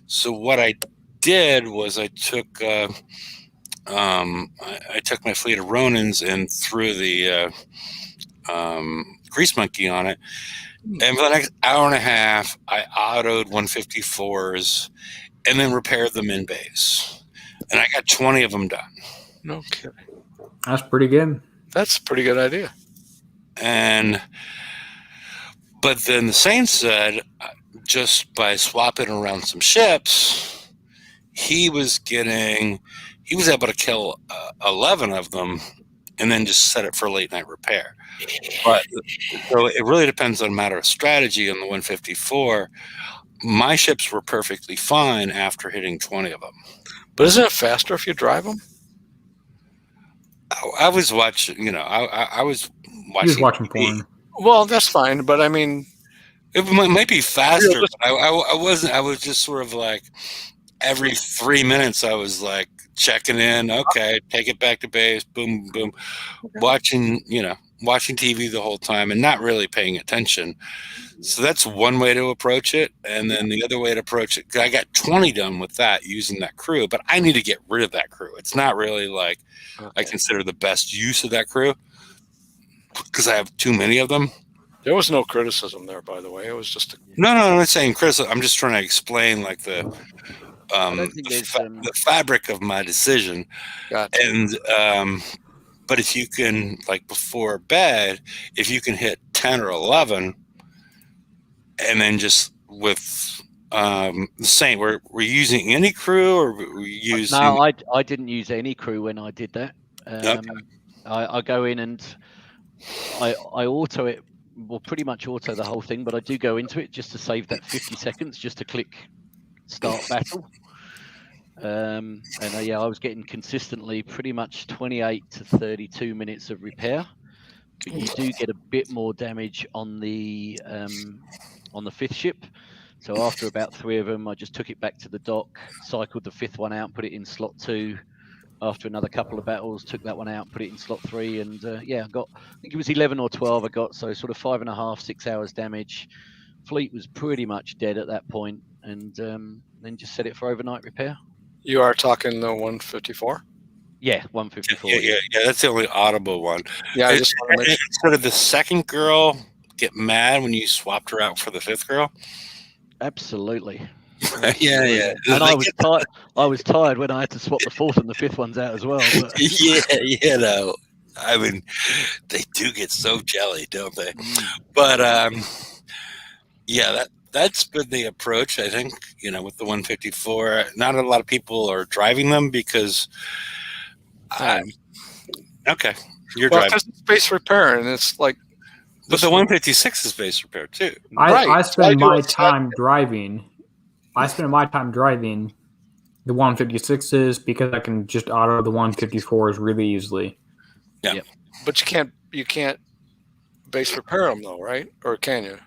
So what I did was I took my fleet of Ronins and threw the grease monkey on it, and for the next hour and a half I autoed 154s and then repaired them in base, and I got 20 of them done.
No kidding.
That's pretty good.
That's a pretty good idea.
But then the Saint said, just by swapping around some ships, he was able to kill 11 of them and then just set it for late night repair. But so it really depends on a matter of strategy on the 154. My ships were perfectly fine after hitting 20 of them.
But isn't it faster if you drive them?
I was watching, I was watching.
He was watching porn.
Well, that's fine, but I mean,
it might be faster. But I wasn't. I was just sort of every 3 minutes I was checking in. Okay, take it back to base. Boom, boom. Okay. Watching TV the whole time and not really paying attention. So that's one way to approach it. And then the other way to approach it, I got 20 done with that using that crew, but I need to get rid of that crew. It's not really I consider the best use of that crew because I have too many of them.
There was no criticism there, by the way. It was just
No, I'm not saying criticism. I'm just trying to explain the fabric of my decision.
Gotcha.
And but if you can, before bed, if you can hit 10 or 11, and then just with the same. We're using any crew, or we're using?
No, I didn't use any crew when I did that.
Okay.
I go in and I auto it. Well, pretty much auto the whole thing, but I do go into it just to save that 50 seconds, just to click start battle. And yeah, I was getting consistently pretty much 28 to 32 minutes of repair, but you do get a bit more damage on the fifth ship. So after about 3 of them, I just took it back to the dock, cycled the 5th one out, put it in slot 2. After another couple of battles, took that one out, put it in slot 3, and yeah, I think it was 11 or 12 I got, so sort of 5.5, 6 hours damage. Fleet was pretty much dead at that point, and then just set it for overnight repair.
You are talking the 154?
Yeah, 154.
Yeah, that's the only audible one.
Yeah, I just want to make
sure. Did the second girl get mad when you swapped her out for the 5th girl?
Absolutely.
Yeah.
And I was tired when I had to swap the 4th and the 5th ones out as well. But.
Yeah, no. I mean, they do get so jelly, don't they? But yeah, that's been the approach, I think, with the 154. Not a lot of people are driving them because okay, you're driving.
Because it's base repair, and it's like.
But the 156 is base repair too.
I spend my time driving. I spend my time driving the 156s because I can just auto the 154s really easily.
Yeah,
yep.
But you can't base repair them though, right? Or can you?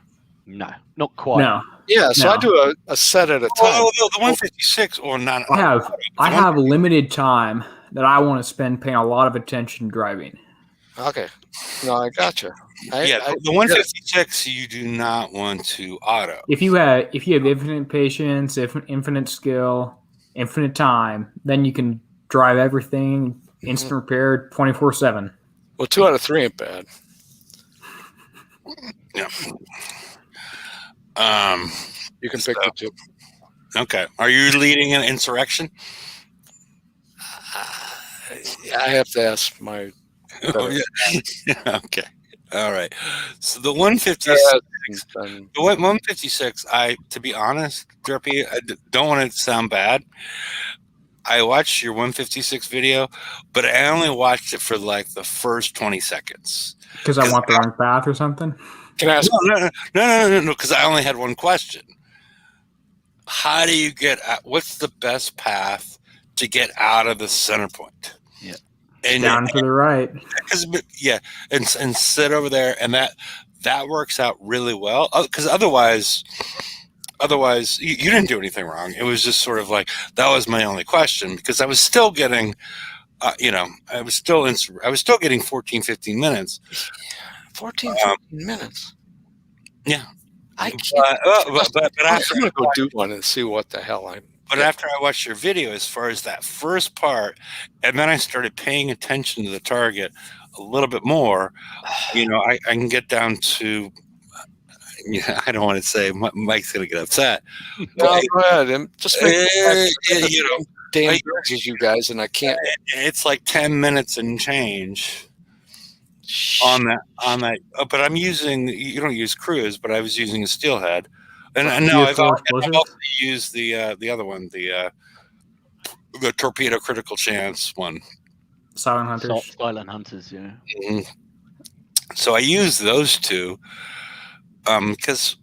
No, not quite.
No.
Yeah, so I do a set at a time.
Oh, the 156 or not?
I have limited time that I want to spend paying a lot of attention driving.
Okay, no, I gotcha.
The 156 you do not want to auto.
If you have infinite patience, infinite skill, infinite time, then you can drive everything instant repair 24/7.
Well, 2 out of 3 ain't bad.
Yeah.
You can pick the 2.
Okay. Are you leading an insurrection?
I have to ask my.
Oh, yeah. Okay. All right. So the 156, the 156. To be honest, Derpy, I don't want to sound bad. I watched your 156 video, but I only watched it for like the first 20 seconds.
Because I want the wrong path or something?
Can I ask?
No. Because I only had one question. How do you what's the best path to get out of the center point?
Yeah.
And down to the right.
And sit over there, and that works out really well. Because otherwise you didn't do anything wrong. It was just sort of like that was my only question, because I was still getting, I was still getting 14, 15 minutes.
14, 15 minutes.
Yeah.
I can't.
But after
I'm gonna go do one and see what the hell I'm.
But after I watched your video, as far as that first part, and then I started paying attention to the target a little bit more, I can get down to, I don't want to say, Mike's going to get upset.
No, go ahead. And just make damn as you guys, and I can't.
It's like 10 minutes and change on that. But I'm using, you don't use cruise, but I was using a steelhead. And no, I've also used the other one, the torpedo critical chance one.
Silent Hunters.
Silent Hunters, yeah.
Mm-hmm. So I use those two because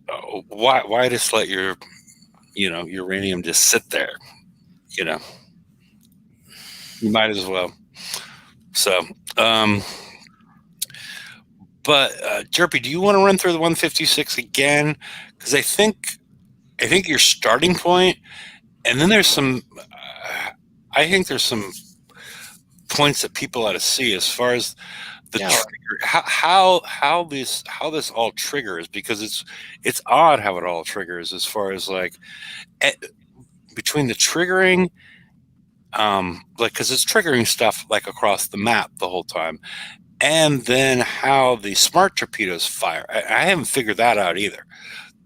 why just let your uranium just sit there? You might as well. So, but Derpy, do you want to run through the 156 again? Because I think your starting point, and then there's some. I think there's some points that people ought to see as far as the trigger, how this all triggers, because it's odd how it all triggers as far as like between the triggering, because it's triggering stuff like across the map the whole time. And then how the smart torpedoes fire. I haven't figured that out either.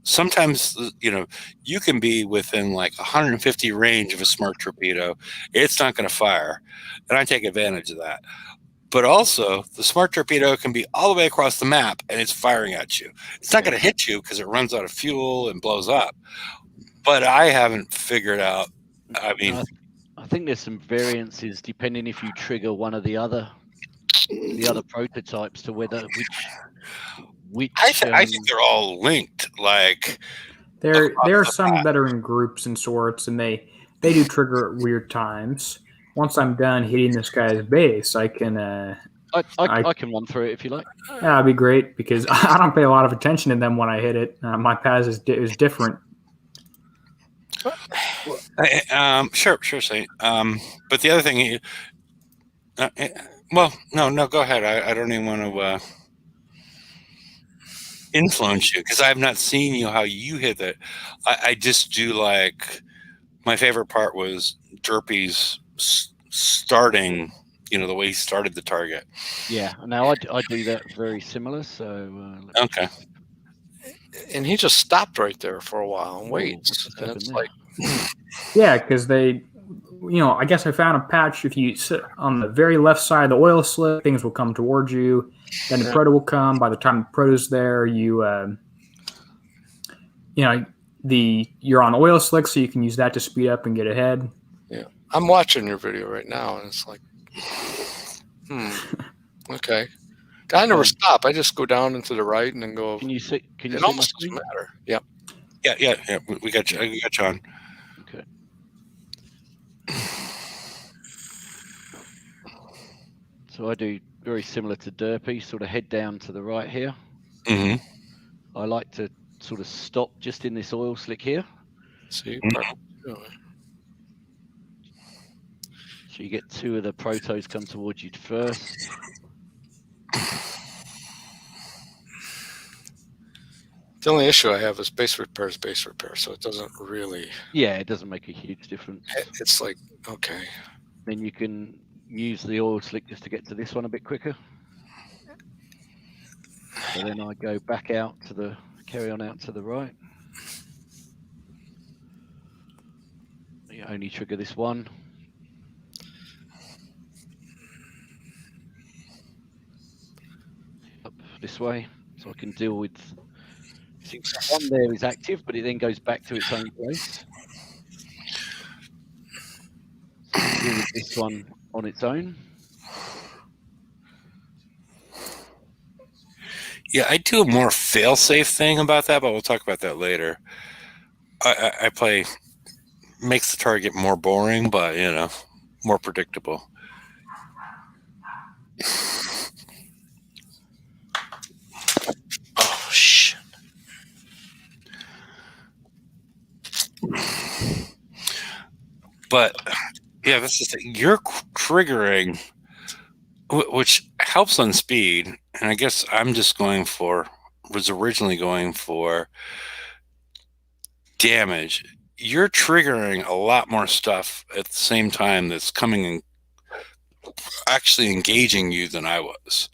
Sometimes, you can be within like 150 range of a smart torpedo. It's not going to fire. And I take advantage of that. But also, the smart torpedo can be all the way across the map, and it's firing at you. It's not going to hit you because it runs out of fuel and blows up. But I haven't figured out. I mean,
I think there's some variances depending if you trigger one of the other prototypes to whether which.
I think they're all linked. Like
there are some that are in groups and sorts, and they do trigger at weird times. Once I'm done hitting this guy's base, I can.
I can run through it if you like.
Yeah, that'd be great because I don't pay a lot of attention to them when I hit it. My pass is different.
Sure, Saint. But the other thing, no, go ahead. I don't even want to influence you because I've not seen how you hit it. I just do like my favorite part was Derpy's starting. The way he started the target.
Yeah, now I do that very similar. So
okay.
And he just stopped right there for a while and waits. And it's like,
yeah, because they, I guess I found a patch. If you sit on the very left side of the oil slick, things will come towards you. Then the proto will come. By the time the proto's there, you're on oil slick, so you can use that to speed up and get ahead.
Yeah, I'm watching your video right now, and it's like, okay. I never stop. I just go down and to the right and then go.
Can you see?
It almost doesn't matter. Yep.
Yeah. We got you. We got you on.
Okay. So I do very similar to Derpy. Sort of head down to the right here.
Mm-hmm.
I like to sort of stop just in this oil slick here.
See.
So you get two of the protos come towards you first.
The only issue I have is base repair, so it doesn't really.
Yeah, it doesn't make a huge difference.
It's like, okay.
Then you can use the oil slick just to get to this one a bit quicker. So then I go back out carry on out to the right. You only trigger this one. Up this way, so I can deal with. See, one there is active, but it then goes back to its own place. So deal with this one on its own.
Yeah, I do a more fail-safe thing about that, but we'll talk about that later. I play makes the target more boring, but more predictable. Oh shit! But yeah, this is you're triggering, which helps on speed, and I guess I'm just was originally going for damage. You're triggering a lot more stuff at the same time that's coming and actually engaging you than I was,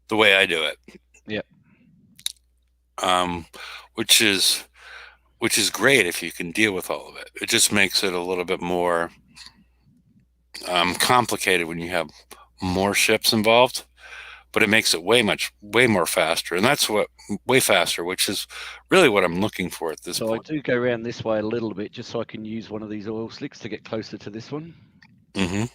the way I do it.
Yep.
Which is great if you can deal with all of it. It just makes it a little bit more complicated when you have more ships involved, but it makes it way more faster, and that's way faster, which is really what I'm looking for at this point.
So I do go around this way a little bit just so I can use one of these oil slicks to get closer to this one.
Mm-hmm.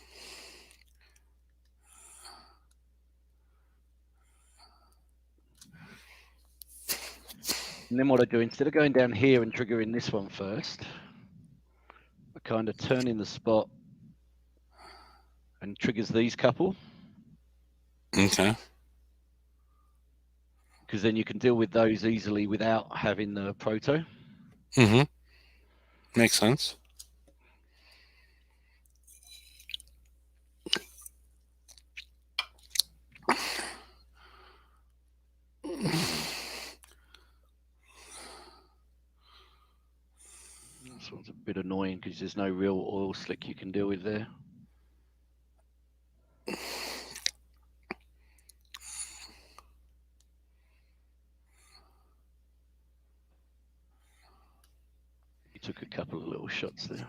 And then what I do, instead of going down here and triggering this one first, I kind of turn in the spot and triggers these couple.
Okay.
Because then you can deal with those easily without having the proto.
Mm-hmm. Makes sense.
This one's a bit annoying because there's no real oil slick you can deal with there. You took a couple of little shots there.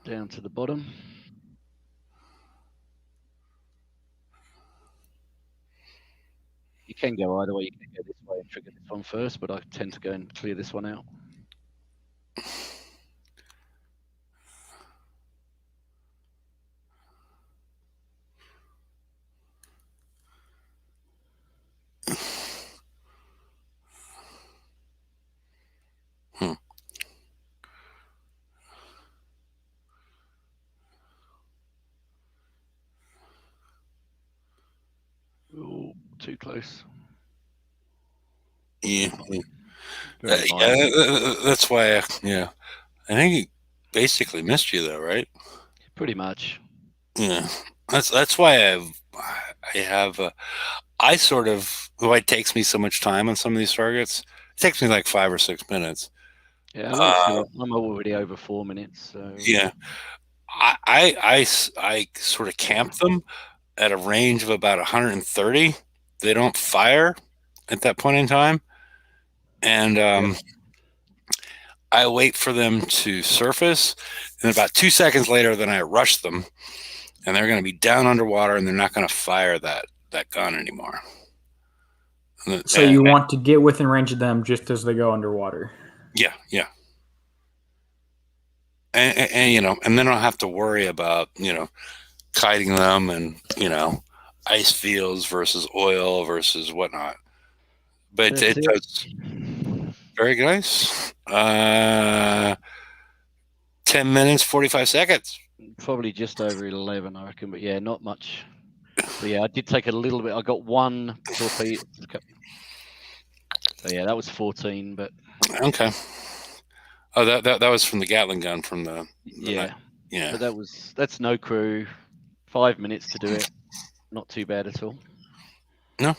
down to the bottom. You can go either way. You can go this way and trigger this one first, but I tend to go and clear this one out. Oh, too close.
Yeah.
Very minor.
That's why. I think he basically missed you though, right?
Pretty much.
Yeah. That's why I sort of, why it takes me so much time on some of these targets. It takes me like 5 or 6 minutes.
Yeah, I'm already over 4 minutes. So.
Yeah. I sort of camp them at a range of about 130. They don't fire at that point in time. And I wait for them to surface. And about 2 seconds later, then I rush them. And they're going to be down underwater, and they're not going to fire that gun anymore.
So you want to get within range of them just as they go underwater.
Yeah. And then I don't have to worry about, kiting them and, ice fields versus oil versus whatnot. But it does very nice. 10 minutes, 45 seconds.
Probably just over 11, I reckon. But yeah, not much. But yeah, I did take a little bit. I got one torpedo. So yeah, that was 14. But
okay. Oh, that was from the Gatling gun from the
yeah.
Yeah.
But that's no crew. 5 minutes to do it. Not too bad at all.
No,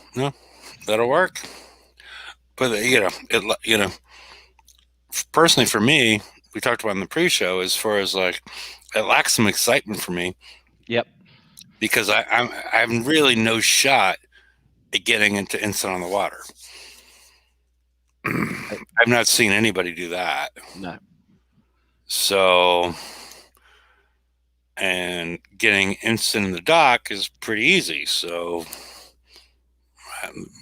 that'll work. But personally for me, we talked about in the pre-show as far as like it lacks some excitement for me.
Yep.
Because I'm really no shot at getting into instant on the water. I've not seen anybody do that.
No.
So, and getting instant in the dock is pretty easy. So,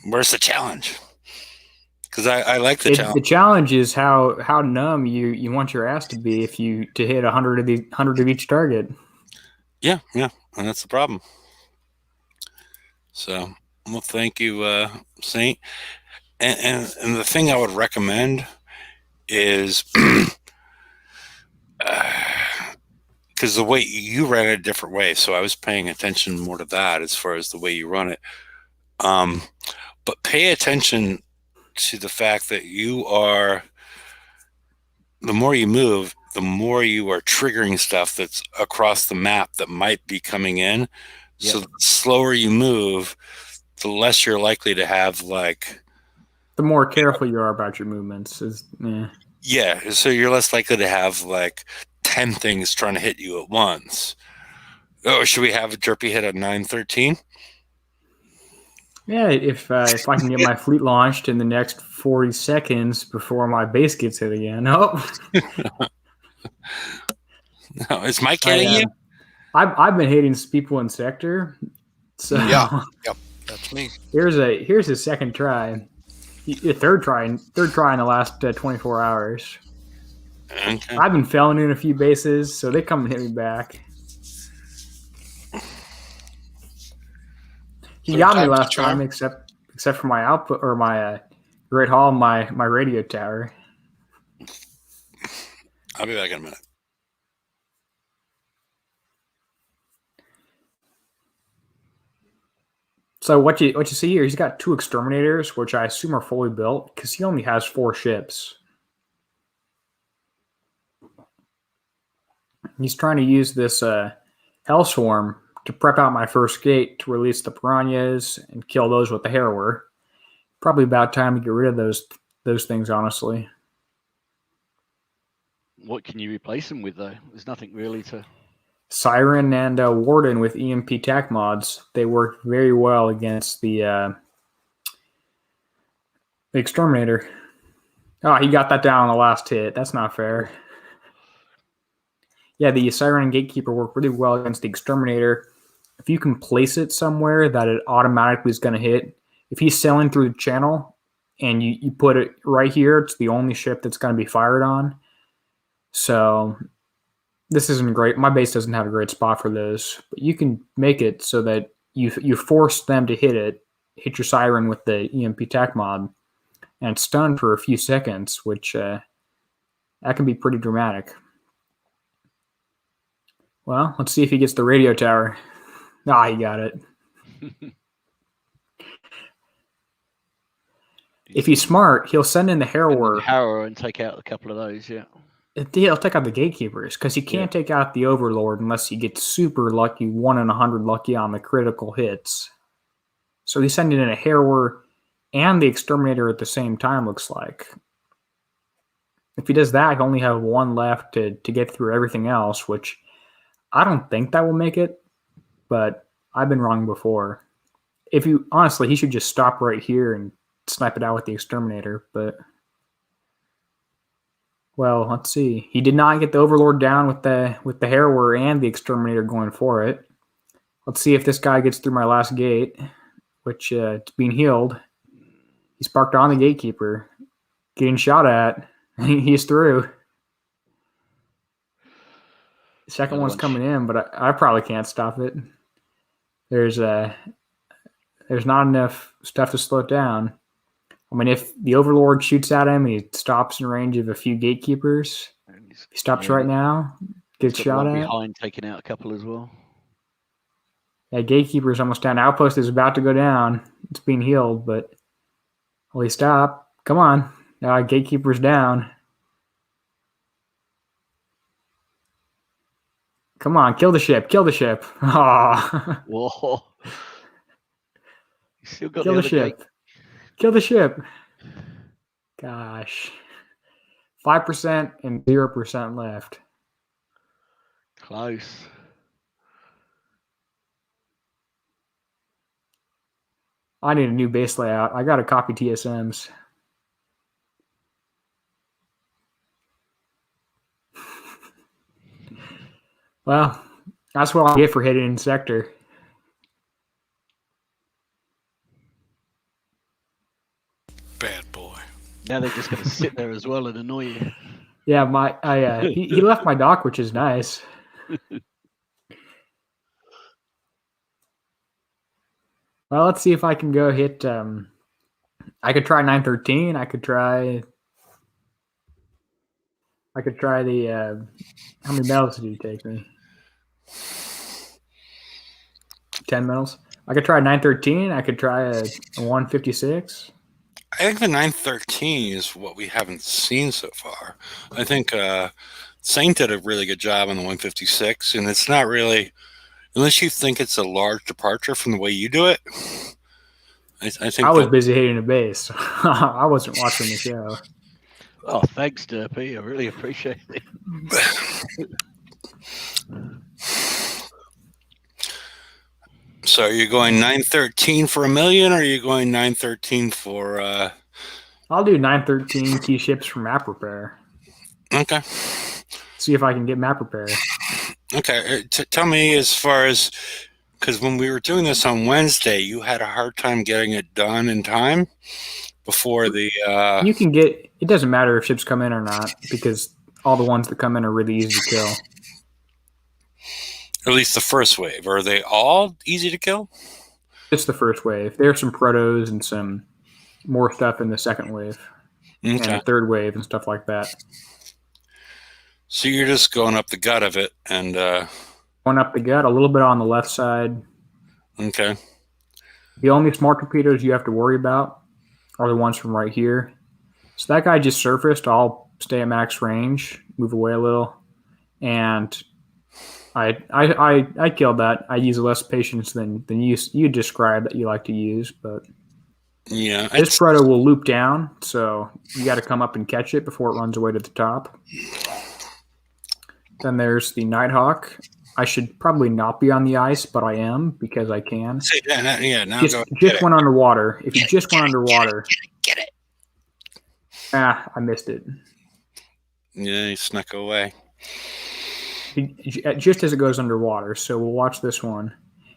where's the challenge? Because I like the challenge.
The challenge is how numb you want your ass to be to hit 100 of each target.
Yeah, and that's the problem. So, well, thank you, Saint. And the thing I would recommend is because the way you ran it a different way, so I was paying attention more to that as far as the way you run it. But pay attention to the fact that the more you move, the more you are triggering stuff that's across the map that might be coming in. Yep. So the slower you move, the less you're likely to have
the more careful you are about your movements.
Yeah, so you're less likely to have 10 things trying to hit you at once. Oh, should we have a derpy hit at 9:13?
Yeah, if I can get my fleet launched in the next 40 seconds before my base gets hit again. Oh.
No, is Mike hitting you?
I've been hitting people in sector. So
yeah, yep, that's me.
Here's a second try. Third try in the last 24 hours.
Okay.
I've been failing in a few bases, so they come and hit me back. He got me last time, except for my output or my Great Hall, my radio tower.
I'll be back in a minute.
So what you see here, he's got 2 exterminators, which I assume are fully built because he only has 4 ships. He's trying to use this Hellswarm to prep out my first gate to release the piranhas and kill those with the Harrower. Probably about time to get rid of those things, honestly.
What can you replace them with, though? There's nothing really to...
Siren and Warden with EMP TAC mods. They work very well against the Exterminator. Oh, he got that down on the last hit. That's not fair. Yeah, the Siren and Gatekeeper work really well against the Exterminator. If you can place it somewhere that it automatically is going to hit, if he's sailing through the channel and you put it right here, it's the only ship that's going to be fired on. So this isn't great. My base doesn't have a great spot for those, but you can make it so that you force them to hit your Siren with the EMP tac mod, and it's stunned for a few seconds, which that can be pretty dramatic. Well, let's see if he gets the radio tower. Ah, he got it. If he's smart, he'll send in the Harrower.
Harrower and take out a couple of those, yeah.
He'll take out the Gatekeepers, because he can't take out the Overlord unless he gets super lucky, 1 in 100 lucky on the critical hits. So he's sending in a Harrower and the Exterminator at the same time, looks like. If he does that, he'll only have 1 left to get through everything else, which I don't think that will make it, but I've been wrong before. Honestly, he should just stop right here and snipe it out with the Exterminator, but well, let's see. He did not get the Overlord down with the Harrower and the Exterminator going for it. Let's see if this guy gets through my last gate, which it's being healed. He's parked on the Gatekeeper, getting shot at. He's through. The second one's coming in, but I probably can't stop it. There's not enough stuff to slow it down. I mean, if the Overlord shoots at him, he stops in range of a few Gatekeepers. He stops right now, gets shot at.
Behind, taking out a couple as well.
Yeah, Gatekeeper's almost down. Outpost is about to go down. It's being healed, but well, he stopped. Come on. Gatekeeper's down. Come on, kill the ship. Kill the ship. Aww.
Whoa. You still got
kill the ship. Kill the ship. Gosh. 5% and 0% left.
Close.
I need a new base layout. I got to copy TSMs. Well, that's what I get for hitting in sector.
Bad boy.
Now they're just going to sit there as well and annoy you.
Yeah, he left my dock, which is nice. Well, let's see if I can go hit. I could try 913. I could try the. How many medals did he take me? 10 medals. I could try 913. I could try a 156.
I think the 913 is what we haven't seen so far. I think Saint did a really good job on the 156, and it's not really, unless you think it's a large departure from the way you do it. I think
I was busy hitting a base. I wasn't watching the show.
Oh, thanks, Derpy. I really appreciate it.
So are you going 913 for $1 million, or are you going 913 for...
I'll do 913 key ships for map repair.
Okay.
See if I can get map repair.
Okay. Tell me, as far as... Because when we were doing this on Wednesday, you had a hard time getting it done in time before the...
You can get... It doesn't matter if ships come in or not, because all the ones that come in are really easy to kill.
At least the first wave. Are they all easy to kill?
Just the first wave. There's some protos and some more stuff in the second wave.
Okay.
And the third wave and stuff like that.
So you're just going up the gut of it and...
Going up the gut, a little bit on the left side.
Okay.
The only smart torpedoes you have to worry about are the ones from right here. So that guy just surfaced. I'll stay at max range, move away a little, and I killed that. I use less patience than you described that you like to use, but
yeah,
this proto will loop down, so you got to come up and catch it before it runs away to the top. Then there's the Nighthawk. I should probably not be on the ice, but I am because I can.
Now
just went underwater. If you just went underwater,
get it.
I missed it.
Yeah, he snuck away.
just as it goes underwater. So we'll watch this one,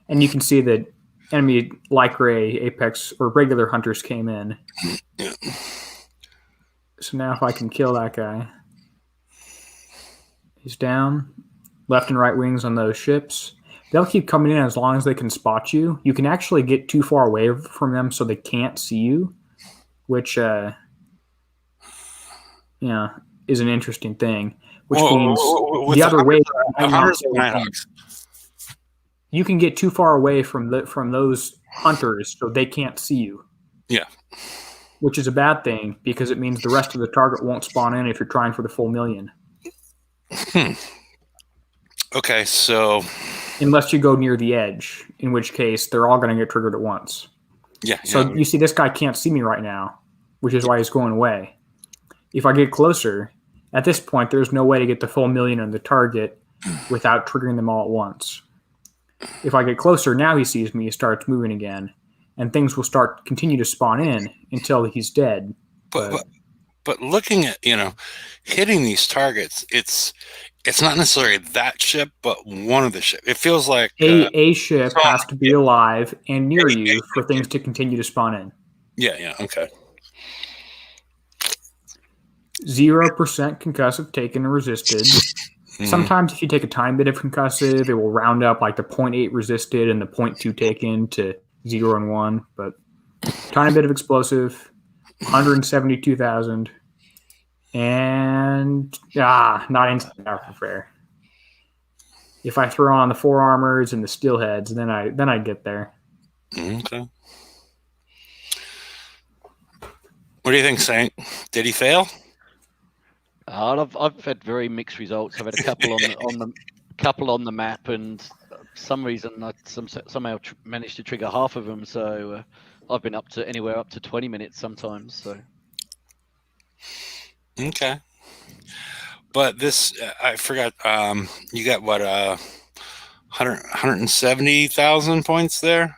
and you can see that enemy light gray apex or regular hunters came in.
Yeah.
So now if I can kill that guy, he's down. Left and right wings on those ships. They'll keep coming in as long as they can spot you. You can actually get too far away from them so they can't see you, which is an interesting thing. Which means the other way, you can get too far away from those hunters so they can't see you.
Yeah.
Which is a bad thing because it means the rest of the target won't spawn in if you're trying for the full million.
Okay, so
unless you go near the edge, in which case they're all going to get triggered at once.
Yeah.
So you see this guy can't see me right now, which is why he's going away. If I get closer, at this point, there's no way to get the full million on the target without triggering them all at once. If I get closer, now he sees me, he starts moving again, and things will continue to spawn in until he's dead.
But looking at, hitting these targets, it's not necessarily that ship, but one of the ships. It feels like
a ship has to be alive and near you for things to continue to spawn in.
Yeah, okay.
0% concussive taken and resisted. Sometimes if you take a tiny bit of concussive, it will round up like the 0.8 resisted and the 0.2 taken to 0 and 1. But tiny bit of explosive, 172,000. And not instant powerful fair. If I throw on the 4 armors and the steelheads, then I get there.
Okay. What do you think, Saint? Did he fail?
I've had very mixed results. I've had a couple on the map, and some reason I somehow managed to trigger half of them. So I've been anywhere up to 20 minutes sometimes. So.
Okay. But this, I forgot, you got what, 170,000 points there?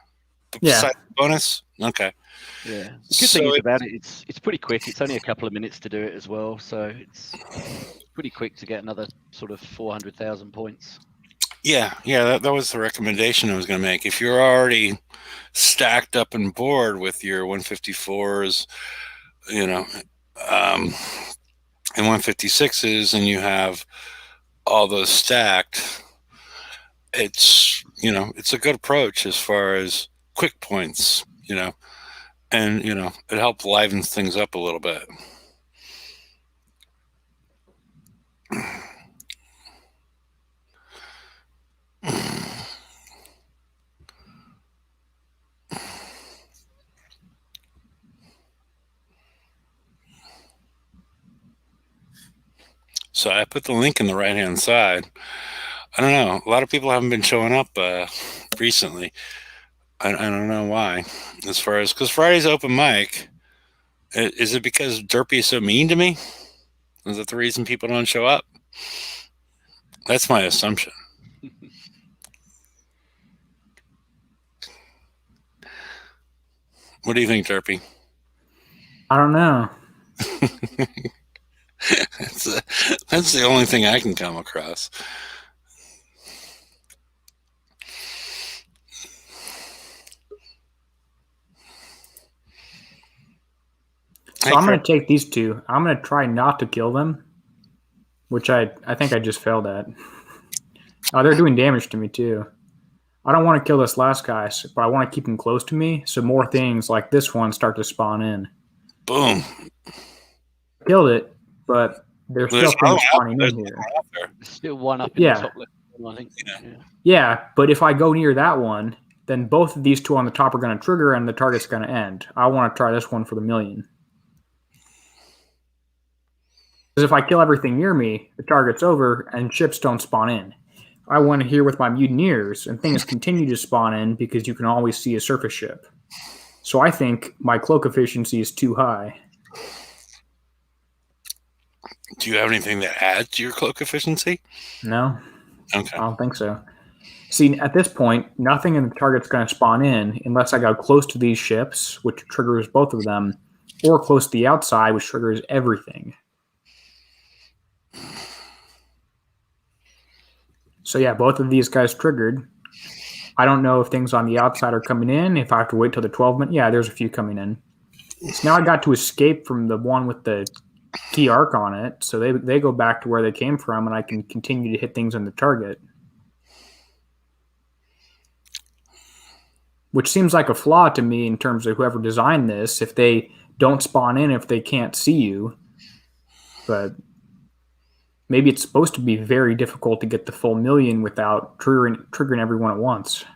Yeah.
Besides the bonus? Okay.
Yeah. The good thing is about it, it's pretty quick. It's only a couple of minutes to do it as well. So it's pretty quick to get another sort of 400,000 points. Yeah.
That was the recommendation I was going to make. If you're already stacked up and board with your 154s, and 156s, and you have all those stacked, it's a good approach as far as quick points, and it helps liven things up a little bit. So I put the link in the right-hand side. I don't know. A lot of people haven't been showing up recently. I don't know why. As far as, because Friday's open mic, is it because Derpy is so mean to me? Is that the reason people don't show up? That's my assumption. What do you think, Derpy?
I don't know.
That's the only thing I can come across.
So I'm going to take these two. I'm going to try not to kill them, which I think I just failed at. Oh, they're doing damage to me too. I don't want to kill this last guy, but I want to keep him close to me so more things like this one start to spawn in.
Boom.
Killed it, but there's still things spawning in here.
There's still one up in the top left, I think.
Yeah, but if I go near that one, then both of these two on the top are going to trigger and the target's going to end. I want to try this one for the million. Because if I kill everything near me, the target's over and ships don't spawn in. I want to here with my mutineers, and things continue to spawn in because you can always see a surface ship. So I think my cloak efficiency is too high.
Do you have anything that adds to your cloak efficiency?
No.
Okay.
I don't think so. See, at this point, nothing in the target's going to spawn in unless I go close to these ships, which triggers both of them, or close to the outside, which triggers everything. So yeah, both of these guys triggered. I don't know if things on the outside are coming in. If I have to wait till the 12 minute, yeah, there's a few coming in. So now I got to escape from the one with the key arc on it. So they go back to where they came from, and I can continue to hit things on the target. Which seems like a flaw to me in terms of whoever designed this. If they don't spawn in, if they can't see you. But maybe it's supposed to be very difficult to get the full million without triggering everyone at once.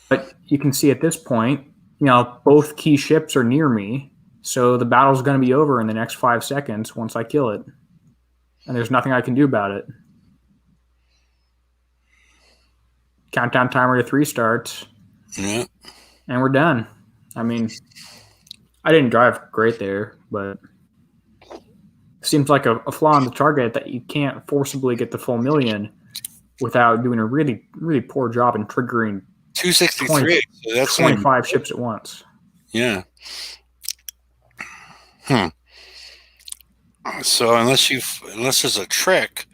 But you can see at this point, both key ships are near me, so the battle's going to be over in the next 5 seconds once I kill it. And there's nothing I can do about it. Countdown timer to 3 starts.
Yeah.
And we're done. I mean, I didn't drive great there, but it seems like a flaw in the target that you can't forcibly get the full million without doing a really, really poor job in triggering
263. So that's
25 ships at once.
Yeah. So unless there's a trick,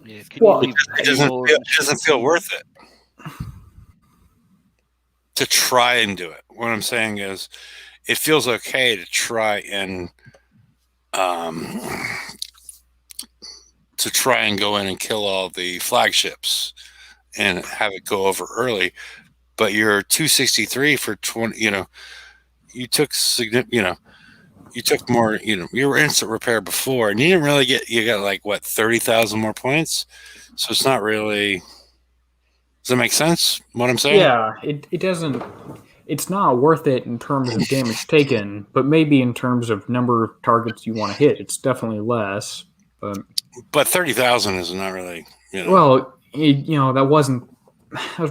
Yeah,
it doesn't feel worth it to try and do it. What I'm saying is, it feels okay to try and go in and kill all the flagships and have it go over early. But you're 263 for 20. You took you took more. You were instant repair before, and you didn't really get. You got like what 30,000 more points. So it's not really. Does that make sense? What I'm saying?
Yeah, it doesn't. It's not worth it in terms of damage taken, but maybe in terms of number of targets you want to hit, it's definitely less.
But 30,000 is not really.
Well, that was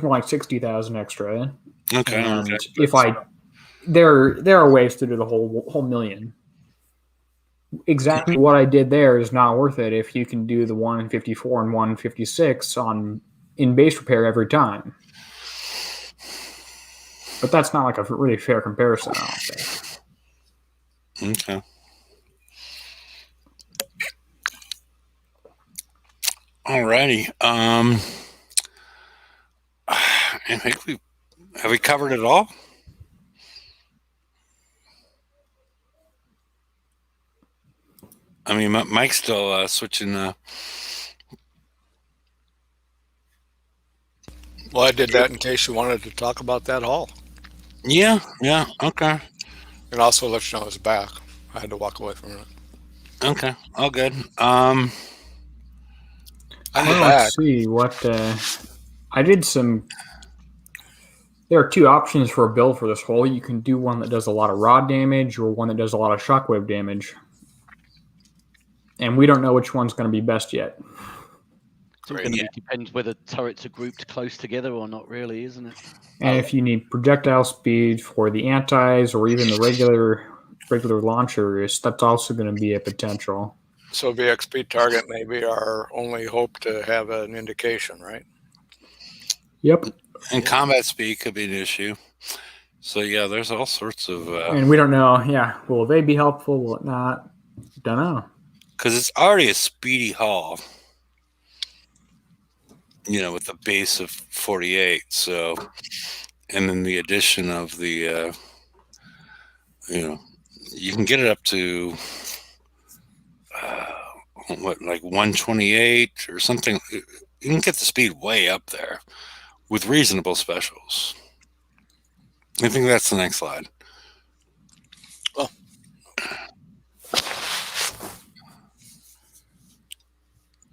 more like 60,000 extra.
Okay.
And if there are ways to do the whole million. Exactly what I did there is not worth it if you can do the 154 and 156 in base repair every time. But that's not like a really fair comparison, I don't think.
Okay. Alrighty. I think have we covered it all? I mean, Mike's still switching.
Well, I did that in case you wanted to talk about that haul.
Yeah, okay.
And also let you know it's back. I had to walk away from it.
Okay, all good.
Let's see what I did some. There are 2 options for a build for this hole. You can do one that does a lot of rod damage or one that does a lot of shockwave damage. And we don't know which one's going to be best yet.
It's all going to depend whether turrets are grouped close together or not, really, isn't it?
And if you need projectile speed for the antis or even the regular launchers, that's also going to be a potential.
So VXP target may be our only hope to have an indication, right?
Yep.
And combat speed could be an issue. So yeah, there's all sorts of.
And we don't know. Yeah, will they be helpful? Will it not? Don't know.
Because it's already a speedy haul. With the base of 48. So, and then the addition of the, you can get it up to like 128 or something. You can get the speed way up there with reasonable specials. I think that's the next slide.
Oh.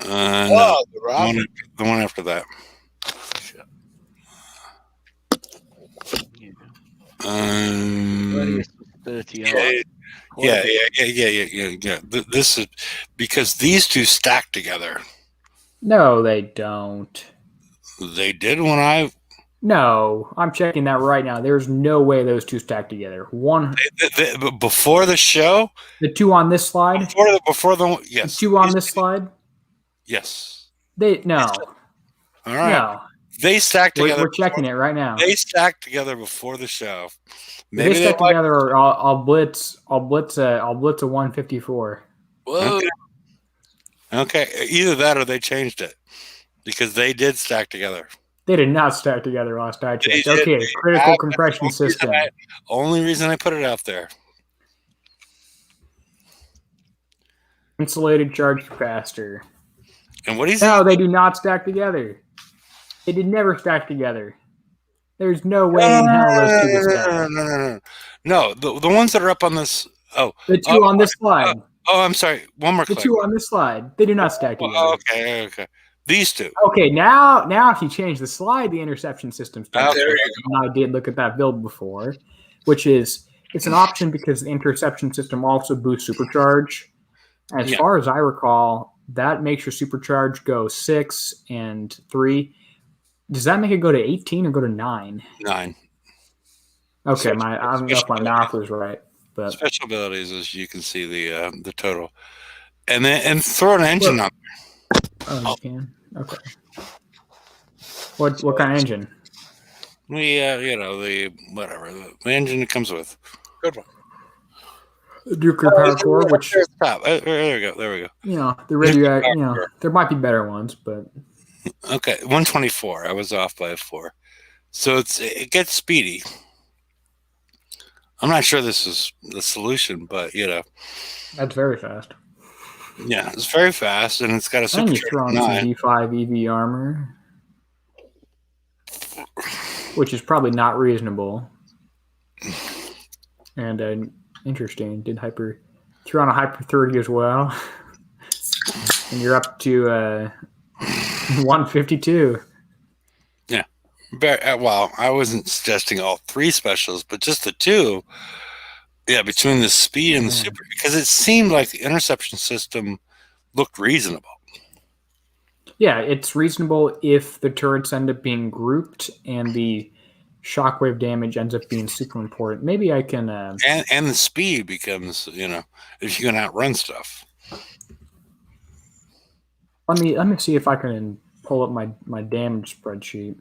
No, the one after that.
Yeah.
30. Yeah. This is because these 2 stack together.
No, they don't.
They did when
No, I'm checking that right now. There's no way those 2 stack together. One
before the show.
The 2 on this slide.
Before the yes.
The 2 on this slide.
Yes.
No.
All right.
No.
They stacked together.
We're checking it right now.
They stacked together before the show.
Maybe they stack together, or I'll blitz a 154.
Whoa. Okay, either that or they changed it because they did stack together.
They did not stack together last I
They
checked.
did.
Okay, critical compression system.
Only reason I put it out there.
Insulated charge capacitor.
And what is
No, they do not stack together. They did never stack together. There's no way in hell those two would stack.
No, the ones that are up on this. Oh,
The two on this slide.
Oh, I'm sorry. One more
The
click.
two on this slide. They do not stack together.
Okay. These two.
Okay, now if you change the slide, the interception system starts.
There you
go. I did look at that build before, which is it's an option because the interception system also boosts supercharge. As far as I recall, that makes your supercharge go 6 and 3. Does that make it go to 18 or go to 9?
9.
Okay, I don't know if my math was right. But
special abilities, as you can see the total, and throw an engine on.
Oh, you can. Okay. What kind of engine?
The engine it comes with. Good one.
Nuclear power core, which
there we go.
The radioactive. There might be better ones, but
okay, 124. I was off by 4, so it gets speedy. I'm not sure this is the solution, but
that's very fast.
Yeah, it's very fast, and it's got a super
V5 EV armor, which is probably not reasonable. And interesting. Threw on a Hyper 30 as well, and you're up to 152.
Yeah. Well, I wasn't suggesting all 3 specials, but just the 2. Yeah, between the speed and the super, because it seemed like the interception system looked reasonable.
Yeah, it's reasonable if the turrets end up being grouped and the shockwave damage ends up being super important. Maybe I can...
And the speed becomes, if you can outrun stuff.
Let me see if I can pull up my damage spreadsheet.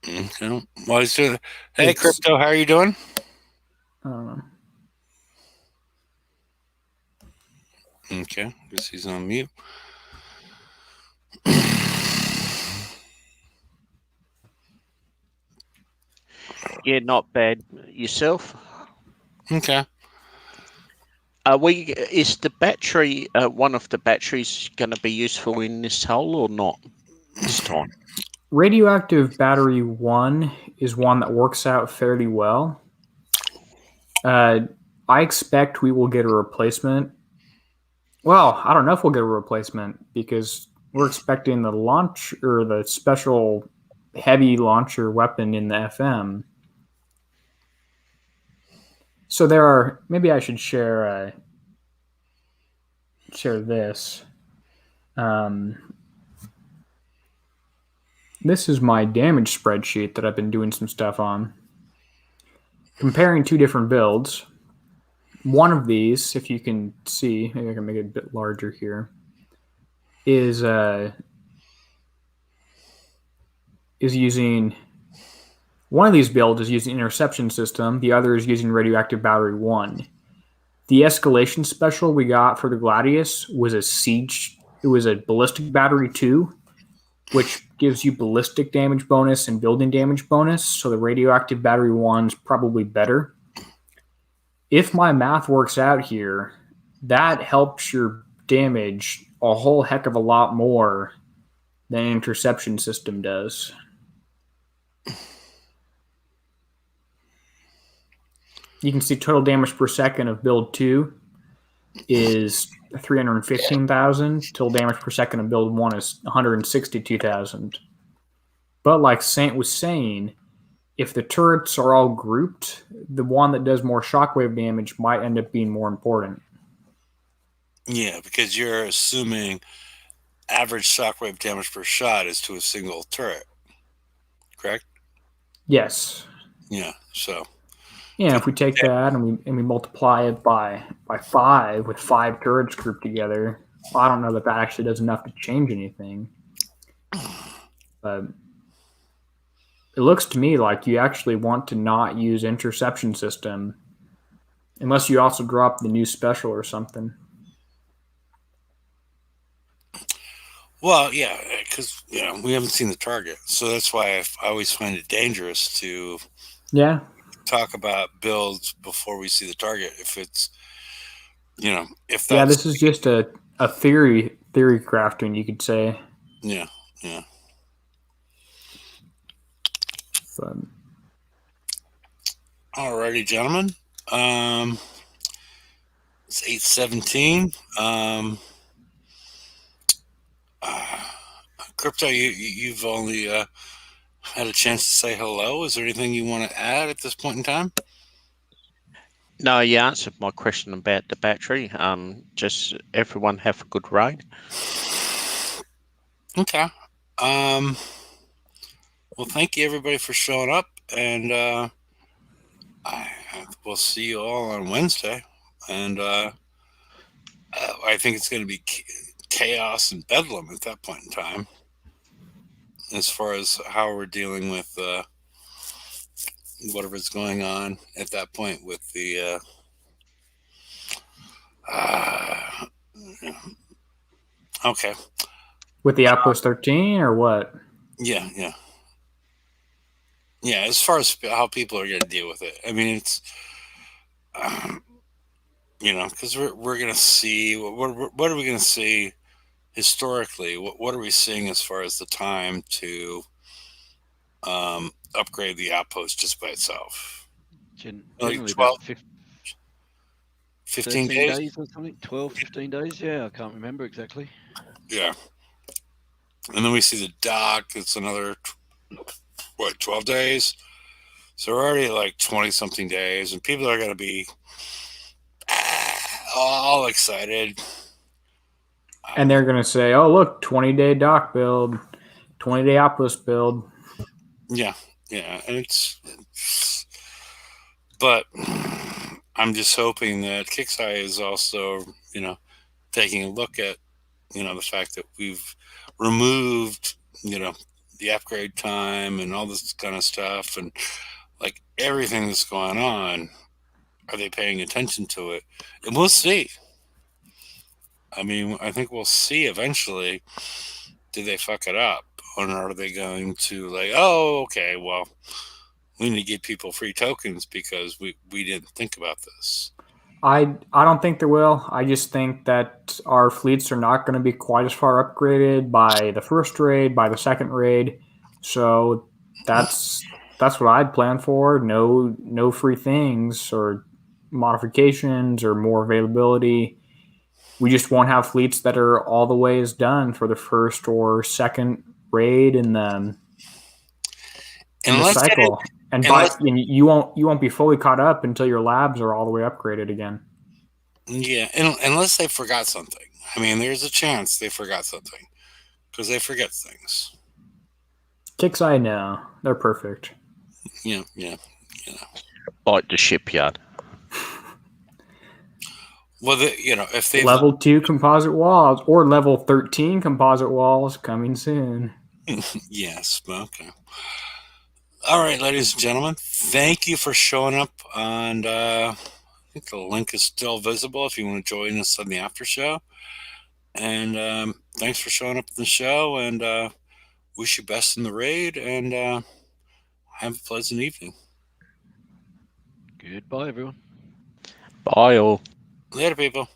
Okay. Well, he's doing. Hey, Crypto, how are you doing? Okay, guess he's on mute.
Yeah, not bad. Yourself?
Okay.
Is the battery one of the batteries going to be useful in this hole or not this time?
Radioactive battery 1 is one that works out fairly well. I expect we will get a replacement. Well, I don't know if we'll get a replacement because we're expecting the launch or the special heavy launcher weapon in the FM. So there are. Maybe I should share this. This is my damage spreadsheet that I've been doing some stuff on. Comparing 2 different builds. One of these, if you can see, maybe I can make it a bit larger here, is using... One of these builds is using interception system. The other is using radioactive battery 1. The escalation special we got for the Gladius was a siege. It was a ballistic battery 2, which gives you ballistic damage bonus and building damage bonus. So the radioactive battery 1's probably better. If my math works out here, that helps your damage a whole heck of a lot more than an interception system does. You can see total damage per second of build 2 is 315,000. Total damage per second of build 1 is 162,000. But like Saint was saying, if the turrets are all grouped, the one that does more shockwave damage might end up being more important.
Yeah, because you're assuming average shockwave damage per shot is to a single turret, correct?
Yes.
Yeah. So.
Yeah, if we take that and we multiply it by 5 with 5 turrets grouped together, well, I don't know that actually does enough to change anything. But it looks to me like you actually want to not use interception system Unless you also drop the new special or something.
Well, yeah, because we haven't seen the target, so that's why I always find it dangerous to talk about builds before we see the target. If it's if that's
this is just a theory crafting, you could say.
Yeah.
Fun.
Alrighty, gentlemen. It's 8:17. Crypto, you've only had a chance to say hello. Is there anything you want to add at this point in time?
No, you answered my question about the battery. Just everyone have a good raid.
Okay. Well, thank you everybody for showing up, and we'll see you all on Wednesday. And I think it's going to be chaos and bedlam at that point in time, as far as how we're dealing with whatever's going on at that point with the okay.
With the Outpost 13 or what?
Yeah. As far as how people are going to deal with it, I mean, it's because we're going to see what are we going to see historically. What are we seeing as far as the time to upgrade the outpost just by itself?
Generally
12,
about
15
days or something. 12, 15 days. Yeah, I can't remember exactly.
Yeah. And then we see the dock. It's another 12 days. So we're already like 20 something days, and people are going to be all excited.
And they're going to say, oh, look, 20-day dock build, 20-day outpost build.
Yeah. And but I'm just hoping that Kixeye is also, taking a look at, the fact that we've removed, the upgrade time and all this kind of stuff, and like everything that's going on. Are they paying attention to it? And we'll see. I mean, I think we'll see eventually. Do they fuck it up? Or are they going to oh, okay, well, we need to give people free tokens because we didn't think about this?
I don't think they will. I just think that our fleets are not going to be quite as far upgraded by the first raid, by the second raid. So that's what I'd plan for. No free things or modifications or more availability. We just won't have fleets that are all the ways done for the first or second raid in the cycle. You won't be fully caught up until your labs are all the way upgraded again.
Yeah, unless they forgot something. I mean, there's a chance they forgot something because they forget things.
Kixeye, no, they're perfect.
Yeah.
Like the shipyard.
Well, if they
level 2 composite walls or level 13 composite walls coming soon.
Yes. Okay. All right, ladies and gentlemen, thank you for showing up. And I think the link is still visible if you want to join us on the after show. And thanks for showing up at the show. And wish you best in the raid. And have a pleasant evening.
Goodbye, everyone.
Bye all.
Later, people.